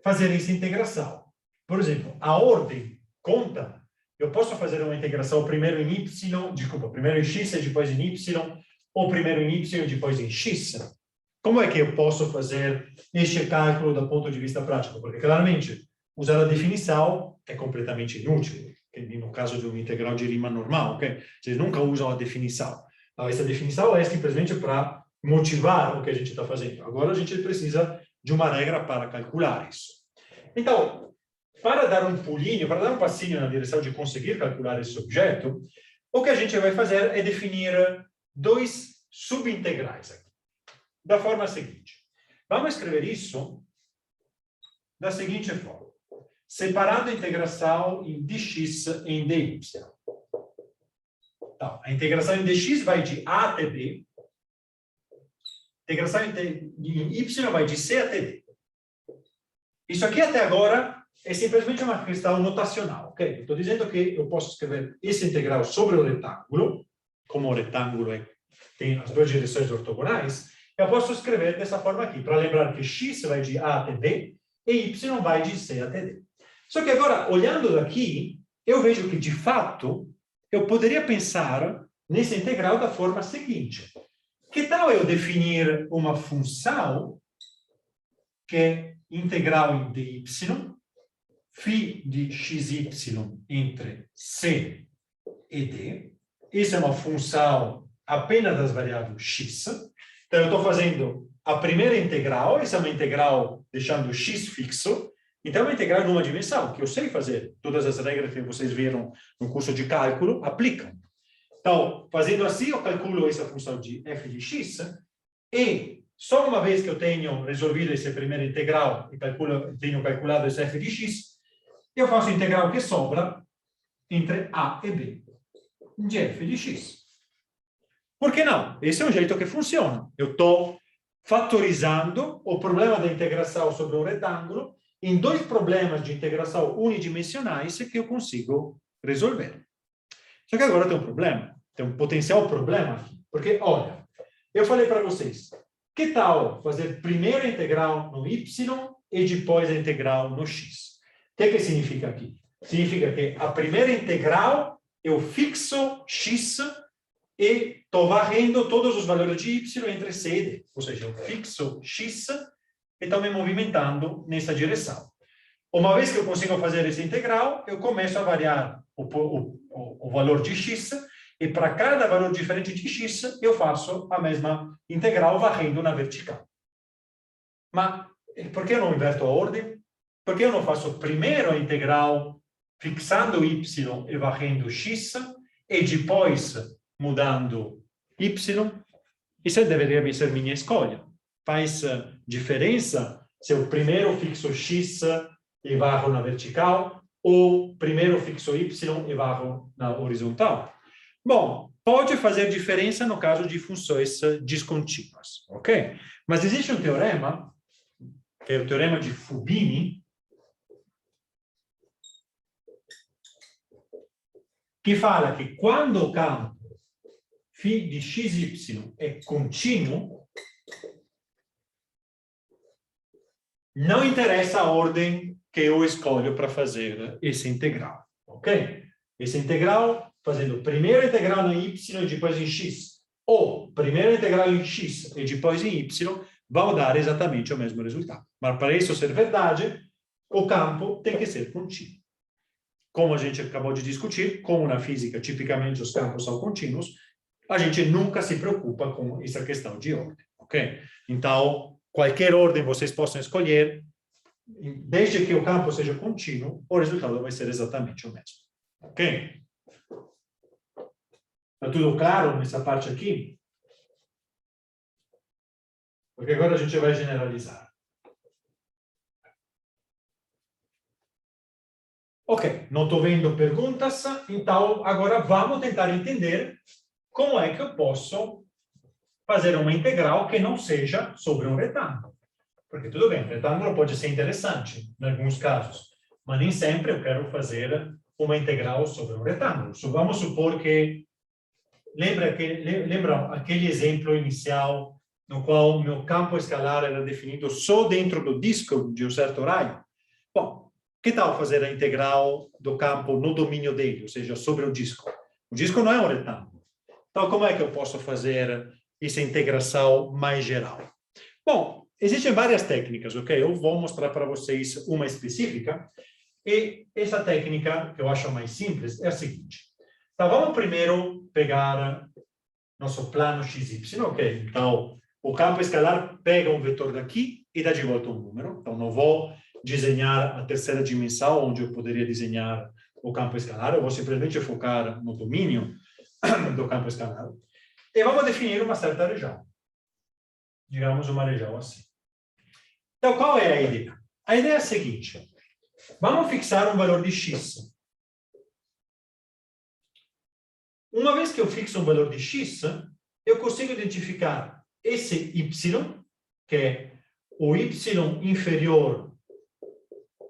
fazer essa integração. Por exemplo, a ordem conta. Eu posso fazer uma integração primeiro em y, primeiro em x e depois em y, ou primeiro em y e depois em x. Como é que eu posso fazer este cálculo do ponto de vista prático? Porque, claramente, usar a definição é completamente inútil, no caso de uma integral de Riemann normal, ok? Vocês nunca usam a definição. Então, essa definição é simplesmente para motivar o que a gente está fazendo. Agora a gente precisa de uma regra para calcular isso. Então, para dar um pulinho, para dar um passinho na direção de conseguir calcular esse objeto, o que a gente vai fazer é definir dois subintegrais aqui, da forma seguinte. Vamos escrever isso da seguinte forma. Separando a integração em dx e em dy. Então, a integração em dx vai de a até b. A integração em y vai de c até d. Isso aqui até agora é simplesmente uma questão notacional, ok? Estou dizendo que eu posso escrever essa integral sobre o retângulo, como o retângulo tem as duas direções ortogonais, eu posso escrever dessa forma aqui, para lembrar que x vai de a até b e y vai de c até d. Só que agora, olhando daqui, eu vejo que, de fato, eu poderia pensar nesse integral da forma seguinte. Que tal eu definir uma função que é integral de y, φ de xy entre c e d. Isso é uma função apenas das variáveis x. Então, eu estou fazendo a primeira integral, essa é uma integral deixando x fixo. Então, é uma integral numa dimensão, que eu sei fazer. Todas as regras que vocês viram no curso de cálculo aplicam. Então, fazendo assim, eu calculo essa função de f de x, e só uma vez que eu tenho resolvido essa primeira integral e tenho calculado esse f de x, eu faço a integral que sobra entre a e b de f de x. Por que não? Esse é um jeito que funciona. Eu estou fatorizando o problema da integração sobre um retângulo em dois problemas de integração unidimensionais que eu consigo resolver. Só que agora tem um problema, tem um potencial problema aqui. Porque, olha, eu falei para vocês, que tal fazer primeiro a integral no y e depois a integral no x? O que significa aqui? Significa que a primeira integral eu fixo x e estou varrendo todos os valores de y entre c e d. Ou seja, eu fixo x e estou me movimentando nessa direção. Uma vez que eu consigo fazer essa integral, eu começo a variar o valor de x, e para cada valor diferente de x, eu faço a mesma integral varrendo na vertical. Mas por que eu não inverto a ordem? Por que eu não faço primeiro a integral fixando y e varrendo x, e depois mudando y? Isso deveria ser minha escolha. Faz diferença se eu primeiro fixo x e varro na vertical, ou primeiro fixo y e varro na horizontal? Bom, pode fazer diferença no caso de funções descontínuas, ok? Mas existe um teorema, que é o teorema de Fubini, que fala que quando o campo φ de xy é contínuo, não interessa a ordem que eu escolho para fazer essa integral, ok? Essa integral, fazendo primeiro a integral em y e depois em x, ou primeiro a integral em x e depois em y, vão dar exatamente o mesmo resultado. Mas para isso ser verdade, o campo tem que ser contínuo. Como a gente acabou de discutir, como na física tipicamente os campos são contínuos, a gente nunca se preocupa com essa questão de ordem, ok? Então, qualquer ordem vocês possam escolher, desde que o campo seja contínuo, o resultado vai ser exatamente o mesmo, ok? Está tudo claro nessa parte aqui? Porque agora a gente vai generalizar. Ok, não estou vendo perguntas, então agora vamos tentar entender como é que eu posso fazer uma integral que não seja sobre um retângulo. Porque tudo bem, retângulo pode ser interessante em alguns casos, mas nem sempre eu quero fazer uma integral sobre um retângulo. Vamos supor que... Lembra aquele exemplo inicial no qual o meu campo escalar era definido só dentro do disco de um certo raio? Bom, que tal fazer a integral do campo no domínio dele, ou seja, sobre o disco? O disco não é um retângulo. Então, como é que eu posso fazer essa integração mais geral? Bom, existem várias técnicas, ok? Eu vou mostrar para vocês uma específica. E essa técnica, que eu acho mais simples, é a seguinte. Então, vamos primeiro pegar nosso plano XY, ok? Então, o campo escalar pega um vetor daqui e dá de volta um número. Então, não vou desenhar a terceira dimensão, onde eu poderia desenhar o campo escalar. Eu vou simplesmente focar no domínio do campo escalar. E vamos definir uma certa região. Digamos uma região assim. Então, qual é a ideia? A ideia é a seguinte. Vamos fixar um valor de x. Uma vez que eu fixo um valor de x, eu consigo identificar esse y, que é o y inferior,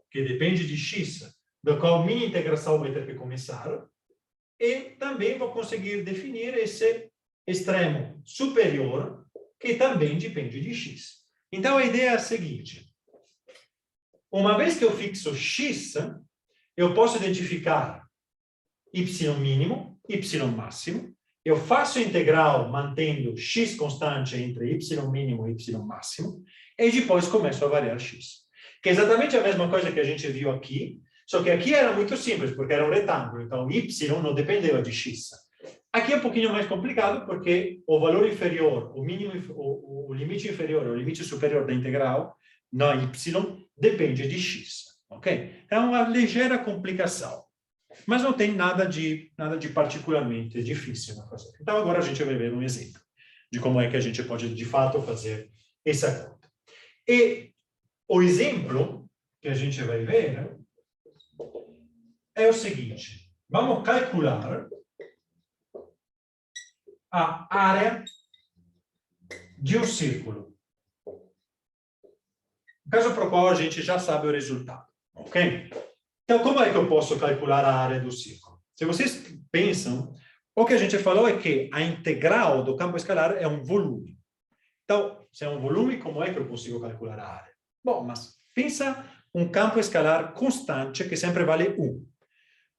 que depende de x, do qual minha integração vai ter que começar, e também vou conseguir definir esse extremo superior, que também depende de x. Então, a ideia é a seguinte. uma vez que eu fixo x, eu posso identificar y mínimo, y máximo. Eu faço a integral mantendo x constante entre y mínimo e y máximo, e depois começo a variar x. Que é exatamente a mesma coisa que a gente viu aqui, só que aqui era muito simples, porque era um retângulo, então y não dependeva de x. Aqui é um pouquinho mais complicado, porque o valor inferior, o mínimo, o limite inferior, o limite superior da integral, na y, depende de x. Ok? É uma ligeira complicação. Mas não tem nada de particularmente difícil na fazer. Então, agora a gente vai ver um exemplo de como é que a gente pode, de fato, fazer essa conta. E o exemplo que a gente vai ver é o seguinte. Vamos calcular a área de um círculo. Caso para o qual a gente já sabe o resultado. Ok? Então, como é que eu posso calcular a área do círculo? Se vocês pensam, o que a gente falou é que a integral do campo escalar é um volume. Então, se é um volume, como é que eu consigo calcular a área? Bom, mas pensa um campo escalar constante que sempre vale 1.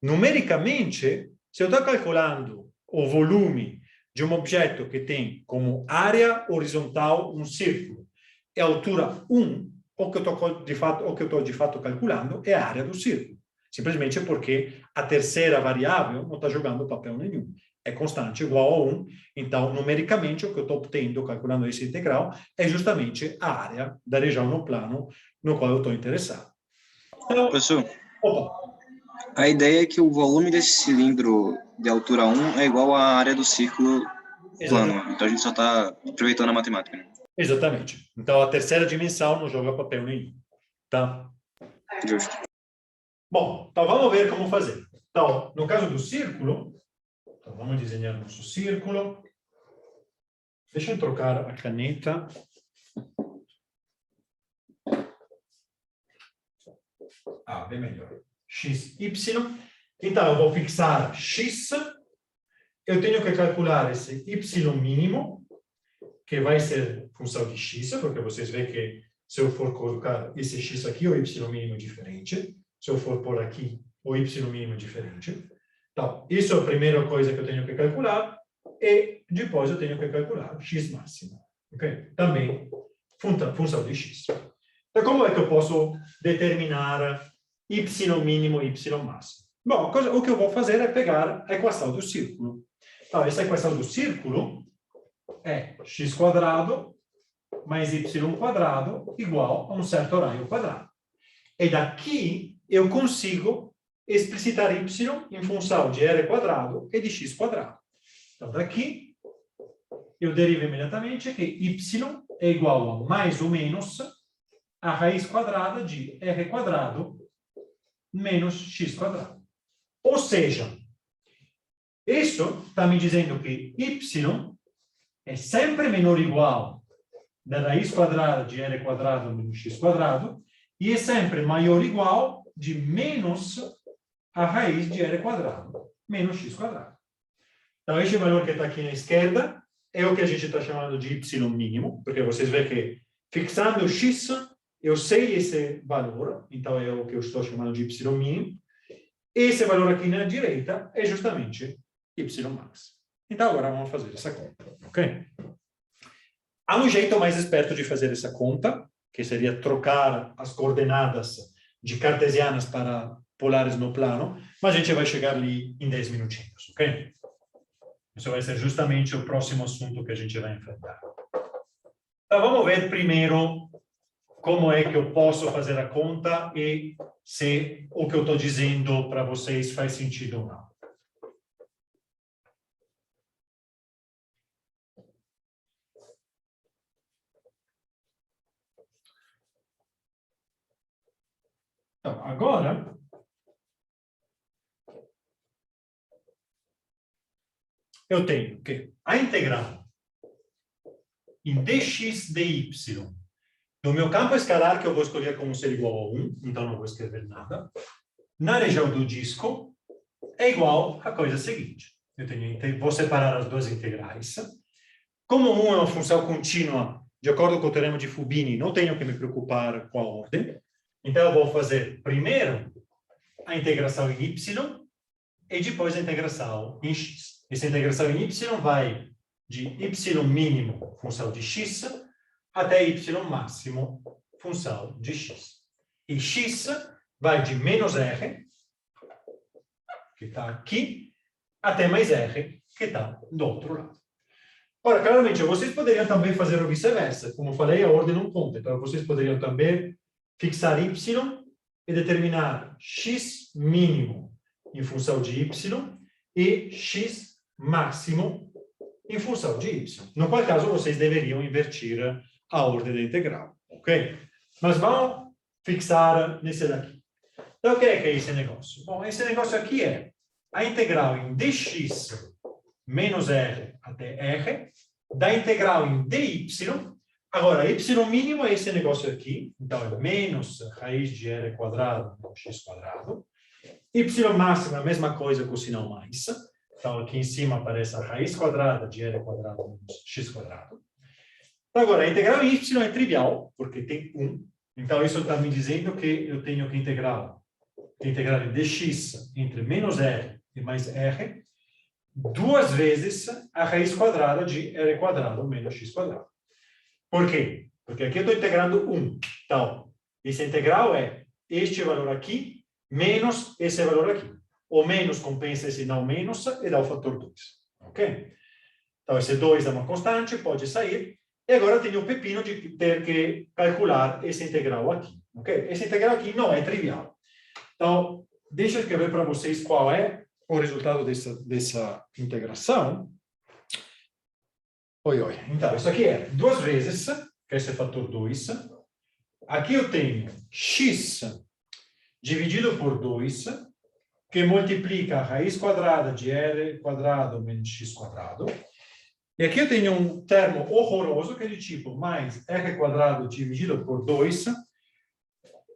Numericamente, se eu estou calculando o volume de um objeto que tem como área horizontal um círculo e altura 1, o que eu estou de fato calculando é a área do círculo. Simplesmente porque a terceira variável não está jogando papel nenhum. É constante igual a 1. Então, numericamente, o que eu estou obtendo calculando esse integral é justamente a área da região no plano no qual eu estou interessado. Então, Professor, opa, a ideia é que o volume desse cilindro de altura 1 é igual à área do círculo plano. Então, a gente só está aproveitando a matemática, né? exatamente. Então, a terceira dimensão não joga papel nenhum. Tá? Justo. Bom, então vamos ver como fazer. Então, no caso do círculo, então vamos desenhar nosso círculo. Deixa eu trocar a caneta. Bem melhor. X, Y. Então, eu vou fixar X. Eu tenho que calcular esse Y mínimo, que vai ser função de X, porque vocês veem que se eu for colocar esse X aqui, o Y mínimo é diferente. Se eu for por aqui, o Y mínimo é diferente. Então, isso é a primeira coisa que eu tenho que calcular. E depois eu tenho que calcular X máximo. Ok? Também função de X. Então, como é que eu posso determinar Y mínimo e Y máximo? Bom, o que eu vou fazer é pegar a equação do círculo. Então, essa equação do círculo é x² mais y² igual a um certo raio quadrado. E daqui eu consigo explicitar y em função de r² e de x². Então, daqui eu derivo imediatamente que y é igual a mais ou menos a raiz quadrada de r² menos x². Ou seja, isso está me dizendo que y é sempre menor ou igual da raiz quadrada de r² menos x² e é sempre maior ou igual de menos a raiz de r² menos x². Então, este valor que está aqui na esquerda é o que a gente está chamando de y mínimo, porque vocês veem que fixando x, eu sei esse valor, então é o que eu estou chamando de y mínimo. Esse valor aqui na direita é justamente y max. Então, agora vamos fazer essa conta, ok? Há um jeito mais esperto de fazer essa conta, que seria trocar as coordenadas de cartesianas para polares no plano, mas a gente vai chegar ali em 10 minutinhos, ok? Isso vai ser justamente o próximo assunto que a gente vai enfrentar. Então, vamos ver primeiro como é que eu posso fazer a conta e se o que eu estou dizendo para vocês faz sentido ou não. Então, agora, eu tenho que a integral em dx dy do meu campo escalar, que eu vou escolher como ser igual a 1, então não vou escrever nada, na região do disco, é igual à coisa seguinte. Vou separar as duas integrais. Como 1 é uma função contínua, de acordo com o teorema de Fubini, não tenho que me preocupar com a ordem. Então, eu vou fazer primeiro a integração em y e depois a integração em x. Essa integração em y vai de y mínimo, função de x, até y máximo, função de x. E x vai de menos r, que está aqui, até mais r, que está do outro lado. Ora, claramente, vocês poderiam também fazer o vice-versa. Como falei, a ordem não conta. Então, vocês poderiam também fixar y e determinar x mínimo em função de y e x máximo em função de y. No qual caso, vocês deveriam invertir a ordem da integral, ok? Mas vamos fixar nesse daqui. Então, o que é esse negócio? Bom, esse negócio aqui é a integral em dx menos r até r, da integral em dy. Agora, y mínimo é esse negócio aqui, então é menos raiz de r quadrado menos x quadrado. Y máximo é a mesma coisa com o sinal mais. Então, aqui em cima aparece a raiz quadrada de r quadrado menos x quadrado. Agora, a integral em y é trivial, porque tem 1. Então, isso está me dizendo que eu tenho que integrar em dx entre menos r e mais r, duas vezes a raiz quadrada de r quadrado menos x quadrado. Por quê? Porque aqui eu estou integrando 1. Então, essa integral é este valor aqui menos esse valor aqui. O menos compensa esse não menos e dá o fator 2. Ok? Então, esse 2 é uma constante, pode sair. E agora tenho o pepino de ter que calcular essa integral aqui. Ok? Essa integral aqui não é trivial. Então, deixa eu escrever para vocês qual é o resultado dessa integração. Oi. Então, isso aqui é 2 vezes, que é esse fator 2. Aqui eu tenho x dividido por 2, que multiplica a raiz quadrada de r quadrado menos x quadrado. E aqui eu tenho um termo horroroso, que é de tipo mais r quadrado dividido por 2,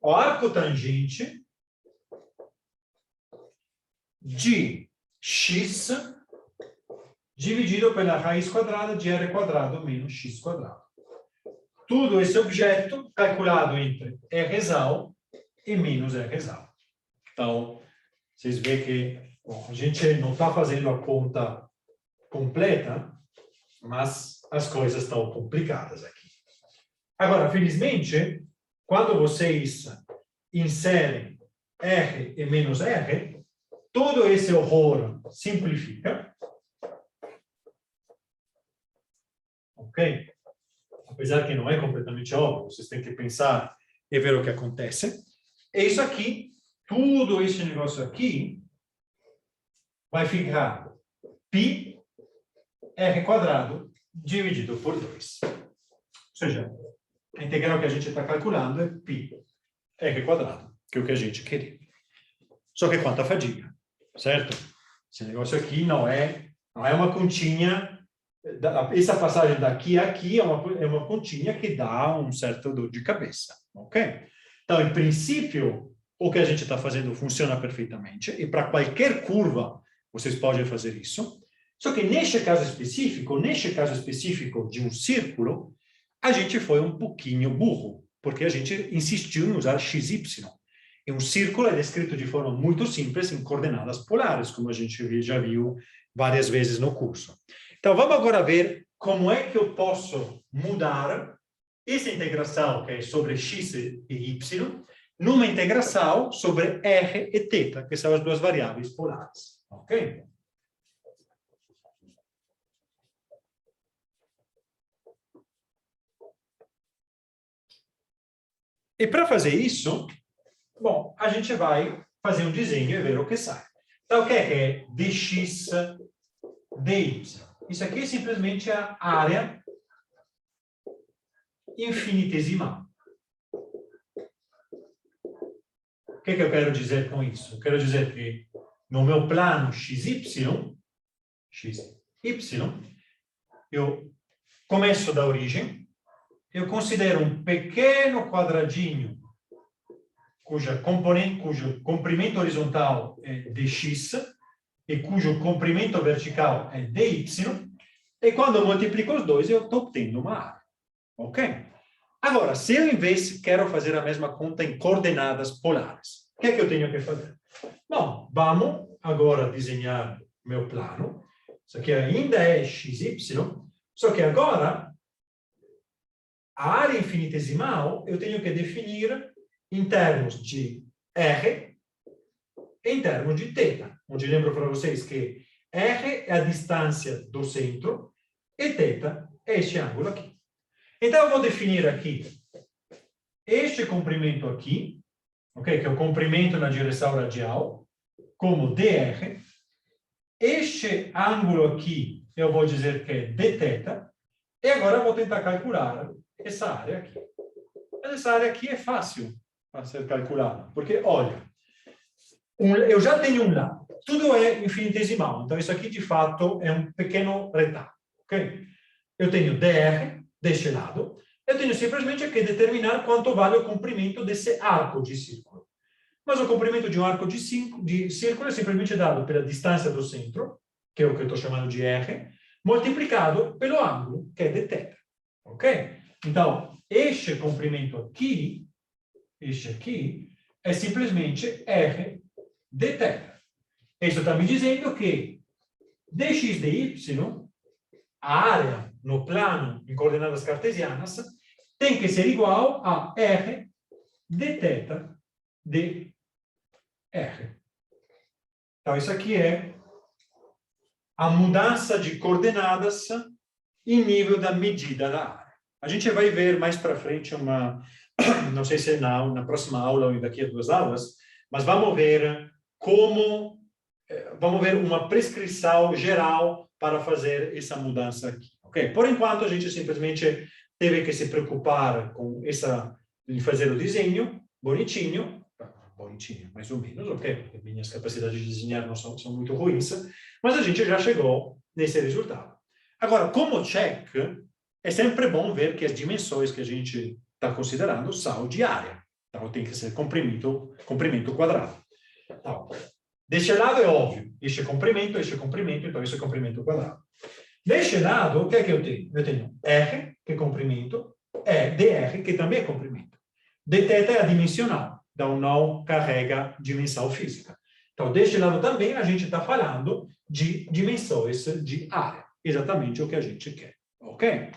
o arco tangente de x dividido pela raiz quadrada de r quadrado menos x quadrado. Tudo esse objeto calculado entre Rzal e menos Rzal. Então, vocês veem que a gente não está fazendo a conta completa, mas as coisas estão complicadas aqui. Agora, felizmente, quando vocês inserem R e menos R, todo esse horror simplifica. Ok? Apesar que não é completamente óbvio, vocês têm que pensar e ver o que acontece. E isso aqui, tudo esse negócio aqui, vai ficar π r quadrado dividido por 2. Ou seja, a integral que a gente está calculando é π r quadrado, que é o que a gente queria. Só que quanta fadiga, certo? Esse negócio aqui não é uma continha. Essa passagem daqui a aqui é uma continha que dá um certo dor de cabeça, ok? Então, em princípio, o que a gente está fazendo funciona perfeitamente, e para qualquer curva, vocês podem fazer isso. Só que neste caso específico de um círculo, a gente foi um pouquinho burro, porque a gente insistiu em usar XY. E um círculo é descrito de forma muito simples em coordenadas polares, como a gente já viu várias vezes no curso. Então, vamos agora ver como é que eu posso mudar essa integração, que é sobre x e y, numa integração sobre r e θ, que são as duas variáveis polares. Ok? E para fazer isso, bom, a gente vai fazer um desenho e ver o que sai. Então, o que é dx dy? Isso aqui é simplesmente a área infinitesimal. O que eu quero dizer com isso? Eu quero dizer que no meu plano XY, eu começo da origem, eu considero um pequeno quadradinho cujo comprimento horizontal é dx e cujo comprimento vertical é dy, e quando eu multiplico os dois, eu estou obtendo uma área. Ok? Agora, se eu, em vez, quero fazer a mesma conta em coordenadas polares, o que é que eu tenho que fazer? Bom, vamos agora desenhar meu plano. Isso aqui ainda é XY, só que agora a área infinitesimal eu tenho que definir em termos de R e em termos de θ, onde lembro para vocês que R é a distância do centro e θ é este ângulo aqui. Então, eu vou definir aqui este comprimento aqui, ok? Que é o comprimento na direção radial, como dr. Este ângulo aqui, eu vou dizer que é dθ. E agora eu vou tentar calcular essa área aqui. Essa área aqui é fácil para ser calculada, porque, olha, eu já tenho um lado. Tudo é infinitesimal, então isso aqui, de fato, é um pequeno retângulo, ok? Eu tenho dr deste lado, eu tenho simplesmente que determinar quanto vale o comprimento desse arco de círculo. Mas o comprimento de um arco de círculo é simplesmente dado pela distância do centro, que é o que eu estou chamando de R, multiplicado pelo ângulo, que é dθ. Ok? Então, este comprimento aqui, este aqui, é simplesmente R dθ. Isso está me dizendo que dx dy, a área no plano em coordenadas cartesianas, tem que ser igual a R dθ de R. Então, isso aqui é a mudança de coordenadas em nível da medida da área. A gente vai ver mais para frente não sei se é na próxima aula ou daqui a 2 aulas, mas vamos ver uma prescrição geral para fazer essa mudança aqui. Ok? Por enquanto, a gente simplesmente teve que se preocupar com de fazer o desenho bonitinho, mais ou menos, ok? Porque minhas capacidades de desenhar não são muito ruins, mas a gente já chegou nesse resultado. Agora, como check, é sempre bom ver que as dimensões que a gente está considerando são de área. Então, tem que ser comprimento quadrado. Então, deste lado é óbvio, este comprimento, então esse é comprimento quadrado. Deste lado, o que é que eu tenho? Eu tenho R, que é comprimento, e dr, que também é comprimento. dθ é adimensional. Então, não carrega dimensão física. Então, deste lado também, a gente está falando de dimensões de área. Exatamente o que a gente quer. Ok?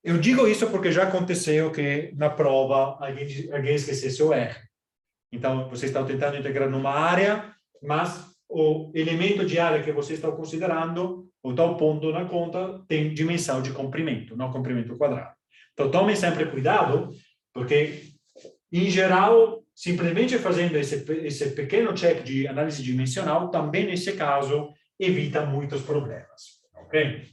Eu digo isso porque já aconteceu que, na prova, alguém esquecesse o R. Então, vocês estão tentando integrar numa área, mas o elemento de área que vocês estão considerando, o tal ponto na conta, tem dimensão de comprimento, não comprimento quadrado. Então, tomem sempre cuidado, porque, em geral, simplesmente fazendo esse pequeno check de análise dimensional, também, nesse caso, evita muitos problemas. Ok?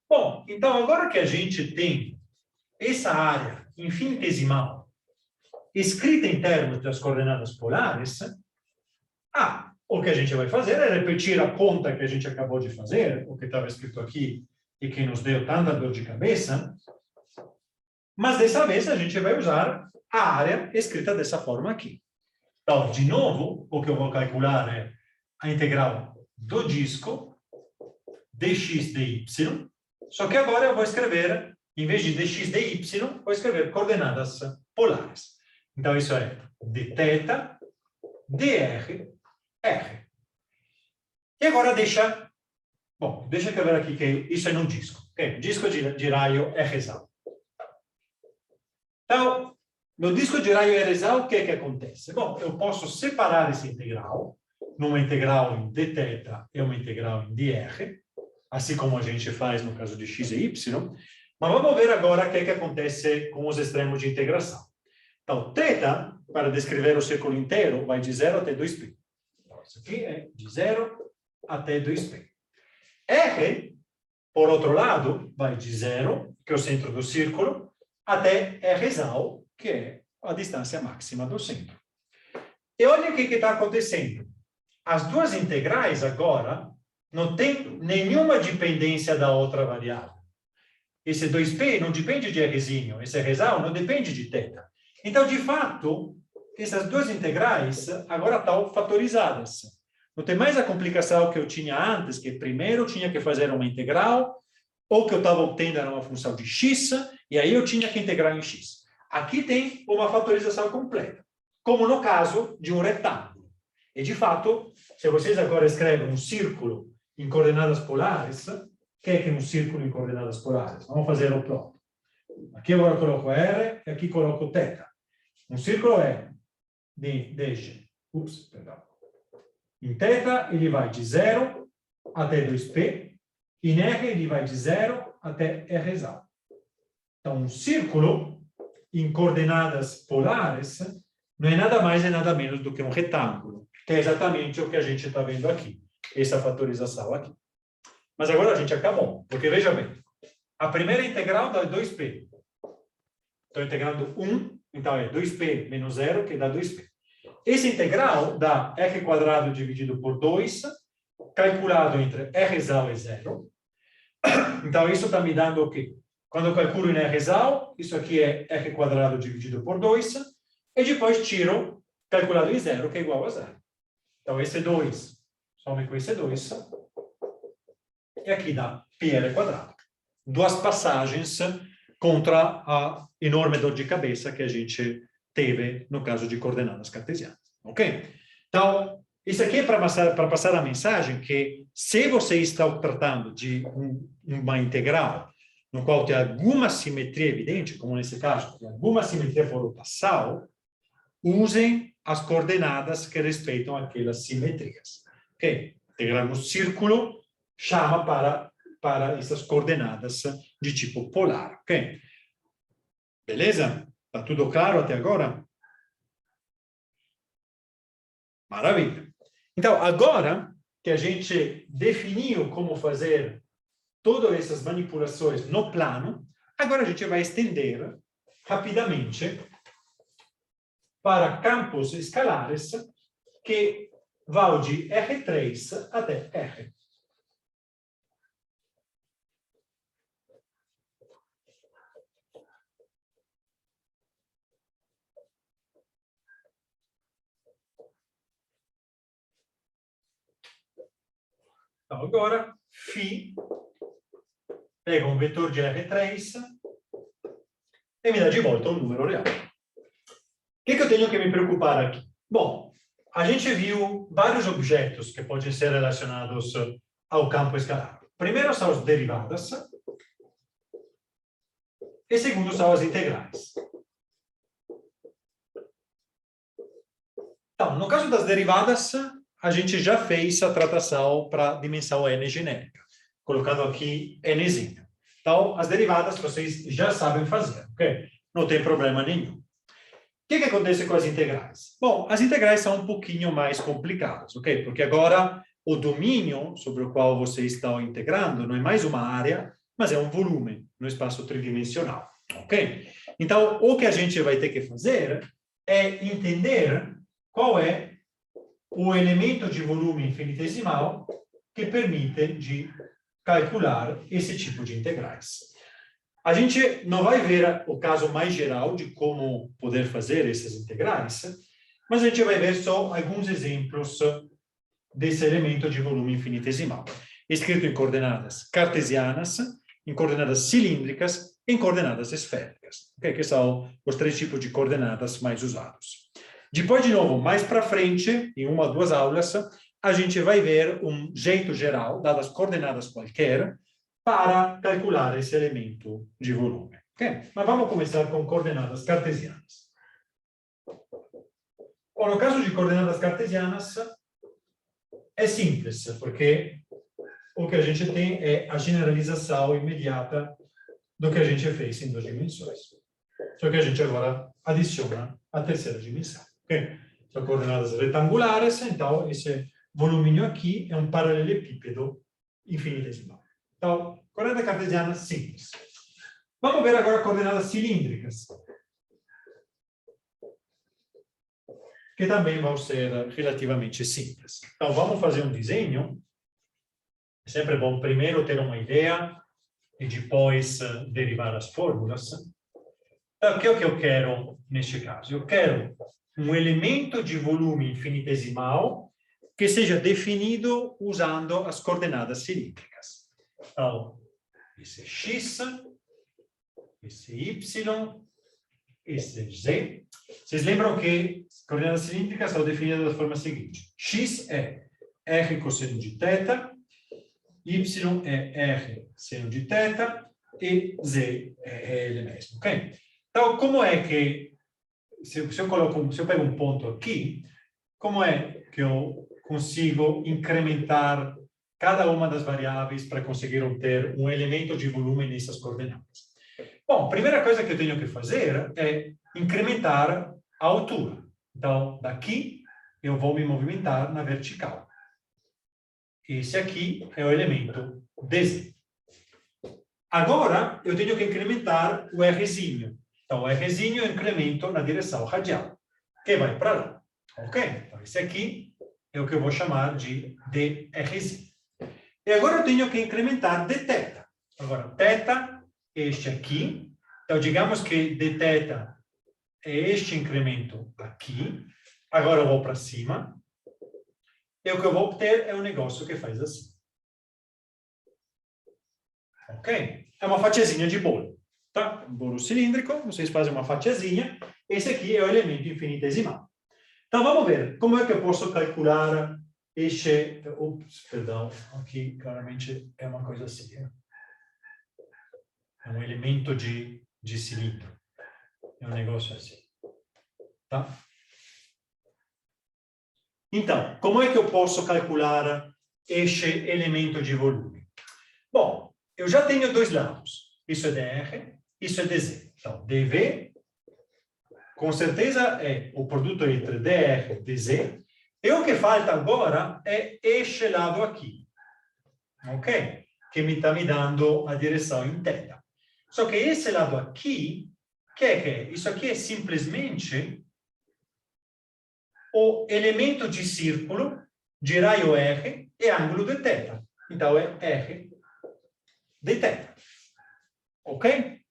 Bom, então, agora que a gente tem essa área infinitesimal escrita em termos das coordenadas polares, o que a gente vai fazer é repetir a conta que a gente acabou de fazer, o que estava escrito aqui e que nos deu tanta dor de cabeça, mas dessa vez a gente vai usar a área escrita dessa forma aqui. Então, de novo, o que eu vou calcular é a integral do disco dx dy, só que agora eu vou escrever, em vez de dx dy, vou escrever coordenadas polares. Então, isso é dθ, dr, r. E agora deixa eu ver aqui que isso é no disco. Okay? Disco de raio Herzal. Então, no disco de raio Herzal, o que é que acontece? Bom, eu posso separar essa integral, numa integral em dθ e uma integral em dr, assim como a gente faz no caso de x e y, mas vamos ver agora o que é que acontece com os extremos de integração. Então, θ, para descrever o círculo inteiro, vai de 0 até 2π. Então, isso aqui é de 0 até 2π. R, por outro lado, vai de 0, que é o centro do círculo, até Herzal, que é a distância máxima do centro. E olha o que está acontecendo. As duas integrais agora não têm nenhuma dependência da outra variável. Esse 2π não depende de Rzinho, esse Herzal não depende de θ. Então, de fato, essas duas integrais agora estão fatorizadas. Não tem mais a complicação que eu tinha antes, que primeiro eu tinha que fazer uma integral o que eu estava obtendo era uma função de x, e aí eu tinha que integrar em x. Aqui tem uma fatorização completa, como no caso de um retângulo. E, de fato, se vocês agora escrevem um círculo em coordenadas polares, o que é um círculo em coordenadas polares? Vamos fazer o plot. Aqui agora coloco R e aqui coloco θ. Um círculo é em θ ele vai de 0 até 2π, em R ele vai de 0 até R exato. Então, um círculo em coordenadas polares não é nada mais e nada menos do que um retângulo, que é exatamente o que a gente está vendo aqui, essa fatorização aqui. Mas agora a gente acabou, porque veja bem, a primeira integral dá 2π. Estou integrando 1, então é 2π menos 0, que dá 2π. Essa integral dá r² dividido por 2, calculado entre r exal e 0. Então, isso está me dando o quê? Quando eu calculo em r exal, isso aqui é r² dividido por 2, e depois tiro, calculado em 0, que é igual a 0. Então, esse 2 some com esse 2, e aqui dá πr². Duas passagens contra a enorme dor de cabeça que a gente teve no caso de coordenadas cartesianas. Ok? Então, isso aqui é para passar a mensagem que se você está tratando de uma integral no qual tem alguma simetria evidente, como nesse caso, tem alguma simetria polopassal, usem as coordenadas que respeitam aquelas simetrias. Ok? Integrar no círculo chama para essas coordenadas de tipo polar. Ok? Beleza? Está tudo claro até agora? Maravilha. Então, agora que a gente definiu como fazer todas essas manipulações no plano, agora a gente vai estender rapidamente para campos escalares que vão de R3 até R. Então, agora, φ pega um vetor de R3 e me dá de volta um número real. O que eu tenho que me preocupar aqui? Bom, a gente viu vários objetos que podem ser relacionados ao campo escalar. Primeiro são as derivadas e segundo são as integrais. Então, no caso das derivadas, a gente já fez a tratação para a dimensão n genérica, colocando aqui nzinho. Então, as derivadas vocês já sabem fazer, ok? Não tem problema nenhum. O que acontece com as integrais? Bom, as integrais são um pouquinho mais complicadas, ok? Porque agora o domínio sobre o qual vocês estão integrando não é mais uma área, mas é um volume no espaço tridimensional, ok? Então, o que a gente vai ter que fazer é entender qual é o elemento de volume infinitesimal que permite de calcular esse tipo de integrais. A gente não vai ver o caso mais geral de como poder fazer essas integrais, mas a gente vai ver só alguns exemplos desse elemento de volume infinitesimal, escrito em coordenadas cartesianas, em coordenadas cilíndricas e em coordenadas esféricas, okay? Que são os 3 tipos de coordenadas mais usados. Depois, de novo, mais para frente, em 1 ou 2 aulas, a gente vai ver um jeito geral, dadas coordenadas qualquer, para calcular esse elemento de volume. Okay? Mas vamos começar com coordenadas cartesianas. Bom, no caso de coordenadas cartesianas, é simples, porque o que a gente tem é a generalização imediata do que a gente fez em 2 dimensões. Só que a gente agora adiciona a terceira dimensão. Okay? São coordenadas retangulares, então esse voluminho aqui é um paralelepípedo infinitesimal. Então, coordenada cartesiana simples. Vamos ver agora coordenadas cilíndricas, que também vão ser relativamente simples. Então, vamos fazer um desenho. É sempre bom primeiro ter uma ideia e depois derivar as fórmulas. Então, o que é que eu quero neste caso? Eu quero um elemento de volume infinitesimal que seja definido usando as coordenadas cilíndricas. Então, esse é x, esse é y, esse é z. Vocês lembram que coordenadas cilíndricas são definidas da forma seguinte. X é r cosseno de θ, y é r seno de θ e z é ele mesmo, ok? Então, como é que, se eu pego um ponto aqui, como é que eu consigo incrementar cada uma das variáveis para conseguir obter um elemento de volume nessas coordenadas? Bom, a primeira coisa que eu tenho que fazer é incrementar a altura. Então, daqui eu vou me movimentar na vertical. Esse aqui é o elemento dz. Agora, eu tenho que incrementar o rzinho. Então, o rzinho eu incremento na direção radial, que vai para lá. Ok? Então, esse aqui é o que eu vou chamar de drzinho. E agora eu tenho que incrementar dθ. Agora, θ é este aqui. Então, digamos que dθ é este incremento aqui. Agora eu vou para cima. E o que eu vou obter é um negócio que faz assim. Ok? É uma fatiazinha de bolo. Tá? Um bolo cilíndrico, vocês fazem uma fatiazinha. Esse aqui é o elemento infinitesimal. Então, vamos ver como é que eu posso calcular este... Ups, perdão. Aqui, claramente, é uma coisa assim. É um elemento de cilindro. É um negócio assim. Tá? Então, como é que eu posso calcular este elemento de volume? Bom, eu já tenho dois lados. Isso é dr, isso é dz. Então, dv, com certeza, é o produto entre dr e dz. E o que falta agora é este lado aqui. Ok? Que me está me dando a direção em θ. Só que esse lado aqui, que é? Isso aqui é simplesmente o elemento de círculo de raio R e ângulo de θ. Então, é R de θ. Ok?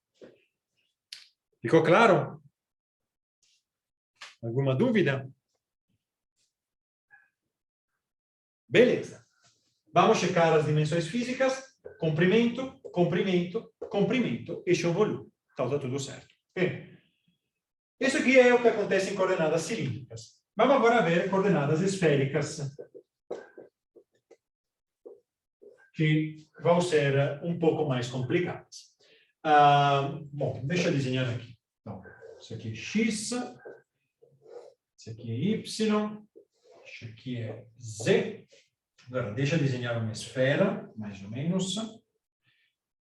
Ficou claro? Alguma dúvida? Beleza. Vamos checar as dimensões físicas. Comprimento, comprimento, comprimento. Este é o volume. Então, está tudo certo. Bem, isso aqui é o que acontece em coordenadas cilíndricas. Vamos agora ver coordenadas esféricas, que vão ser um pouco mais complicadas. Bom, deixa eu desenhar aqui. Então, isso aqui é x, isso aqui é y, isso aqui é z. Agora, deixa eu desenhar uma esfera, mais ou menos.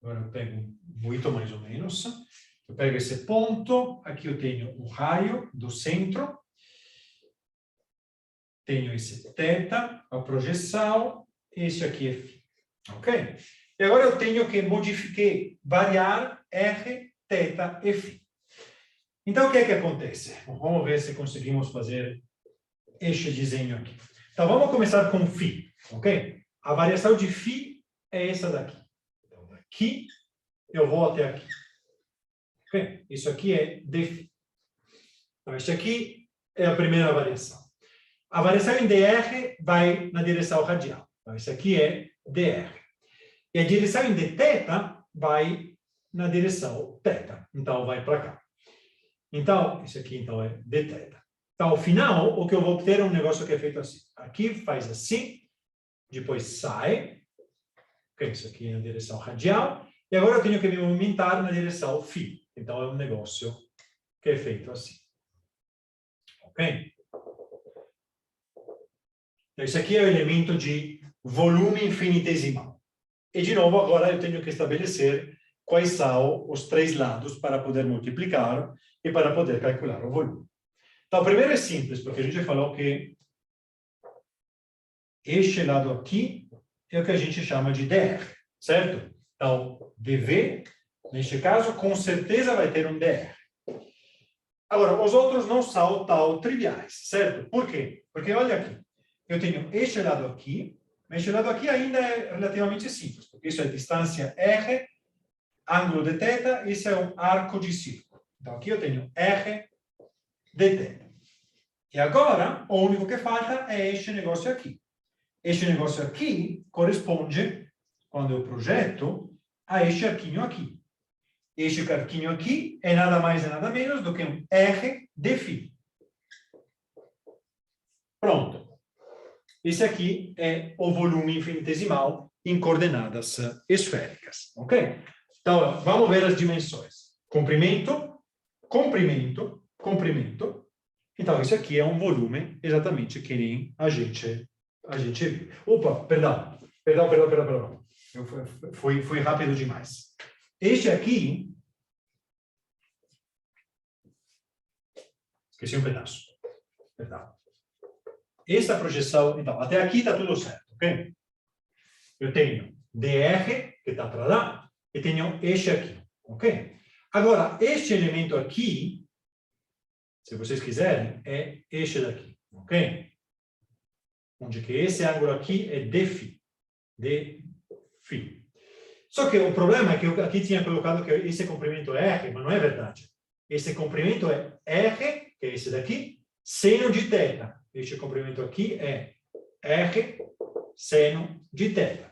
Agora eu pego muito mais ou menos. Eu pego esse ponto, aqui eu tenho o raio do centro. Tenho esse θ, a projeção, esse aqui é φ. Ok? E agora eu tenho que modificar, variar R, θ e φ. Então, o que é que acontece? Vamos ver se conseguimos fazer este desenho aqui. Então, vamos começar com φ, ok? A variação de φ é essa daqui. Então, daqui eu vou até aqui. Ok? Isso aqui é dφ. Então, este aqui é a primeira variação. A variação em dr vai na direção radial. Então, esse aqui é dr. E a direção em dθ vai na direção θ. Então, vai para cá. Então, esse aqui então, é dθ. Então, ao final, o que eu vou obter é um negócio que é feito assim. Aqui faz assim, depois sai. Okay, isso aqui é na direção radial. E agora eu tenho que me movimentar na direção φ. Então, é um negócio que é feito assim. Ok? Então, isso aqui é o elemento de volume infinitesimal. E, de novo, agora eu tenho que estabelecer quais são os três lados para poder multiplicar e para poder calcular o volume. Então, o primeiro é simples, porque a gente falou que este lado aqui é o que a gente chama de dr, certo? Então, dv, neste caso, com certeza vai ter um dr. Agora, os outros não são tão triviais, certo? Por quê? Porque, olha aqui, eu tenho este lado aqui, mas este lado aqui ainda é relativamente simples, porque isso é distância R, ângulo de θ, isso é um arco de círculo. Então, aqui eu tenho R de θ. E agora, o único que falta é este negócio aqui. Este negócio aqui corresponde, quando eu projeto, a este arquinho aqui. Este arquinho aqui é nada mais e nada menos do que um R de φ. Pronto. Esse aqui é o volume infinitesimal em coordenadas esféricas, ok? Então, vamos ver as dimensões. Comprimento, comprimento, comprimento. Então, isso aqui é um volume exatamente que nem a gente viu. Opa, perdão. Eu fui rápido demais. Este aqui... Esqueci um pedaço. Perdão. Esta projeção... Então, até aqui está tudo certo, ok? Eu tenho dr, que está para lá, e tenho este aqui, ok? Agora, este elemento aqui, se vocês quiserem, é este daqui, ok? Onde que esse ângulo aqui é dφ. Só que o problema é que eu aqui tinha colocado que esse comprimento é R, mas não é verdade. Esse comprimento é R, que é esse daqui, seno de θ. Este comprimento aqui é R seno de θ.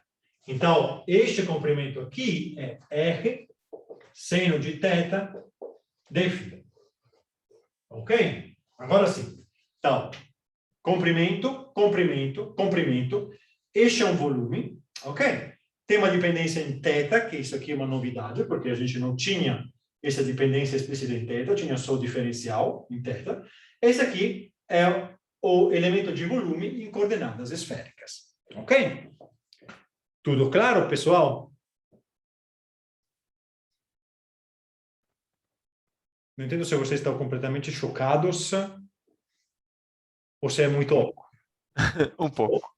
Então, este comprimento aqui é R seno de θ dφ. Ok? Agora sim. Então, comprimento, comprimento, comprimento. Este é um volume, ok? Tem uma dependência em θ, que isso aqui é uma novidade, porque a gente não tinha essa dependência explícita em θ, tinha só o diferencial em θ. Esse aqui é o elemento de volume em coordenadas esféricas. Ok? Tudo claro, pessoal? Não entendo se vocês estão completamente chocados ou se é muito óbvio. Um pouco.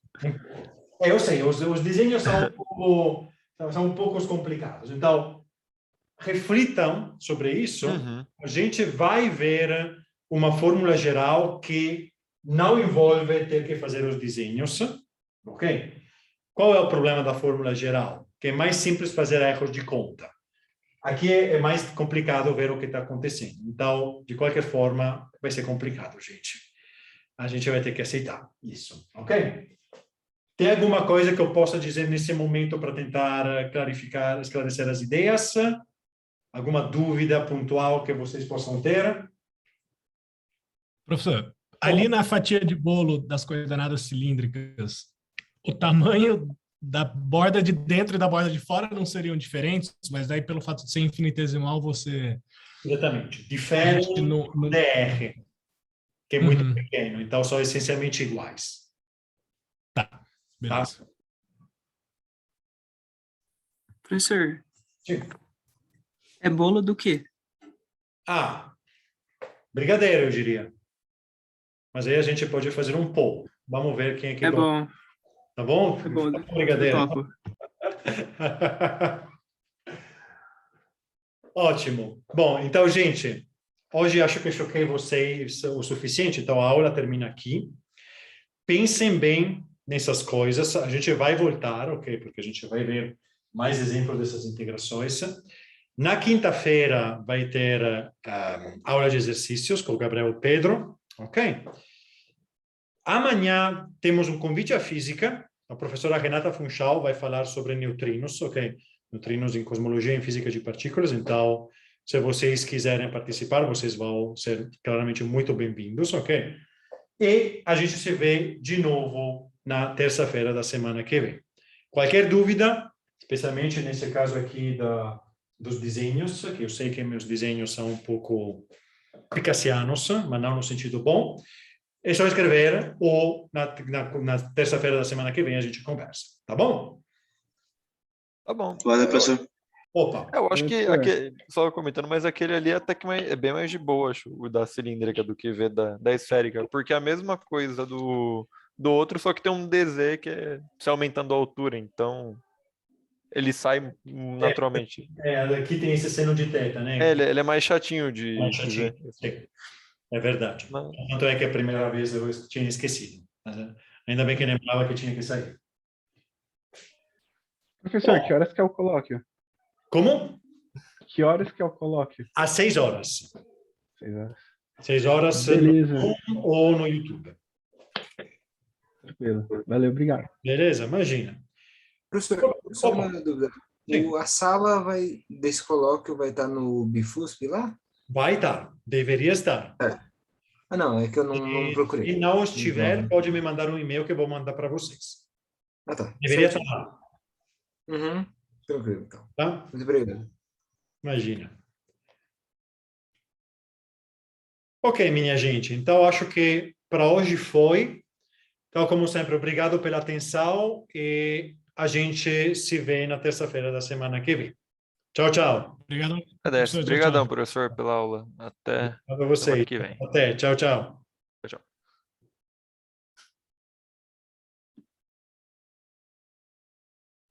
Eu sei, os desenhos são um pouco complicados. Então, reflitam sobre isso. Uhum. A gente vai ver uma fórmula geral que não envolve ter que fazer os desenhos, ok? Qual é o problema da fórmula geral? Que é mais simples fazer erros de conta. Aqui é mais complicado ver o que está acontecendo. Então, de qualquer forma, vai ser complicado, gente. A gente vai ter que aceitar isso, ok? Tem alguma coisa que eu possa dizer nesse momento para tentar clarificar, esclarecer as ideias? Alguma dúvida pontual que vocês possam ter? Professor, ali na fatia de bolo das coordenadas cilíndricas, o tamanho da borda de dentro e da borda de fora não seriam diferentes, mas daí pelo fato de ser infinitesimal você... Exatamente. Difere no dr, que é muito Uhum. pequeno, então são essencialmente iguais. Tá, beleza. Professor, Sim. é bolo do quê? Ah, brigadeiro, eu diria. Mas aí a gente pode fazer um poll. Vamos ver quem é que É gosta. bom, Tá bom? é bom. Brigadeiro. Eu topo. Ótimo. Bom, então, gente, hoje acho que eu choquei vocês o suficiente, então a aula termina aqui. Pensem bem nessas coisas, a gente vai voltar, ok? Porque a gente vai ver mais exemplos dessas integrações. Na quinta-feira vai ter aula de exercícios com o Gabriel e Pedro, ok? Amanhã temos um convite à física, a professora Renata Funchal vai falar sobre neutrinos, ok? Neutrinos em cosmologia e em física de partículas, então, se vocês quiserem participar, vocês vão ser claramente muito bem-vindos, ok? E a gente se vê de novo na terça-feira da semana que vem. Qualquer dúvida, especialmente nesse caso aqui dos desenhos, que eu sei que meus desenhos são um pouco picassianos, mas não no sentido bom, é só escrever ou na terça-feira da semana que vem a gente conversa, tá bom? Tá bom. Valeu, professor. Opa, Eu acho que, Professor. só comentando, mas aquele ali até que é bem mais de boa, acho, o da cilíndrica do que ver da esférica, porque é a mesma coisa do outro, só que tem um DZ que é se aumentando a altura, então ele sai naturalmente. aqui tem esse seno de θ, né? Ele é mais chatinho de Mais chatinho, ver. sim. É verdade. Não. Tanto é que a primeira vez eu tinha esquecido. Ainda bem que lembrava que tinha que sair. Professor, Bom. que horas que é o colóquio? Como? Que horas que é o colóquio? Às 6 horas. 6 horas. 6 horas Beleza. no Zoom ou no YouTube. Tranquilo. Valeu, obrigado. Beleza? Imagina. Professor, só uma dúvida. Sim. A sala desse colóquio vai estar no Bifusp lá? Vai estar, deveria estar. Ah, não, é que eu não procurei. Se não estiver, Então, pode me mandar um e-mail que eu vou mandar para vocês. ah, tá. Deveria estar Certinho. lá, Uhum. Tranquilo, então. tá? Muito obrigado. Imagina. Ok, minha gente. Então, acho que para hoje foi. Então, como sempre, obrigado pela atenção e a gente se vê na terça-feira da semana que vem. Tchau, tchau. Obrigado. Cadê? Professor, tchau, Obrigadão, tchau. professor, pela aula. Até Obrigado a vocês. semana que vem. Até. Tchau, tchau.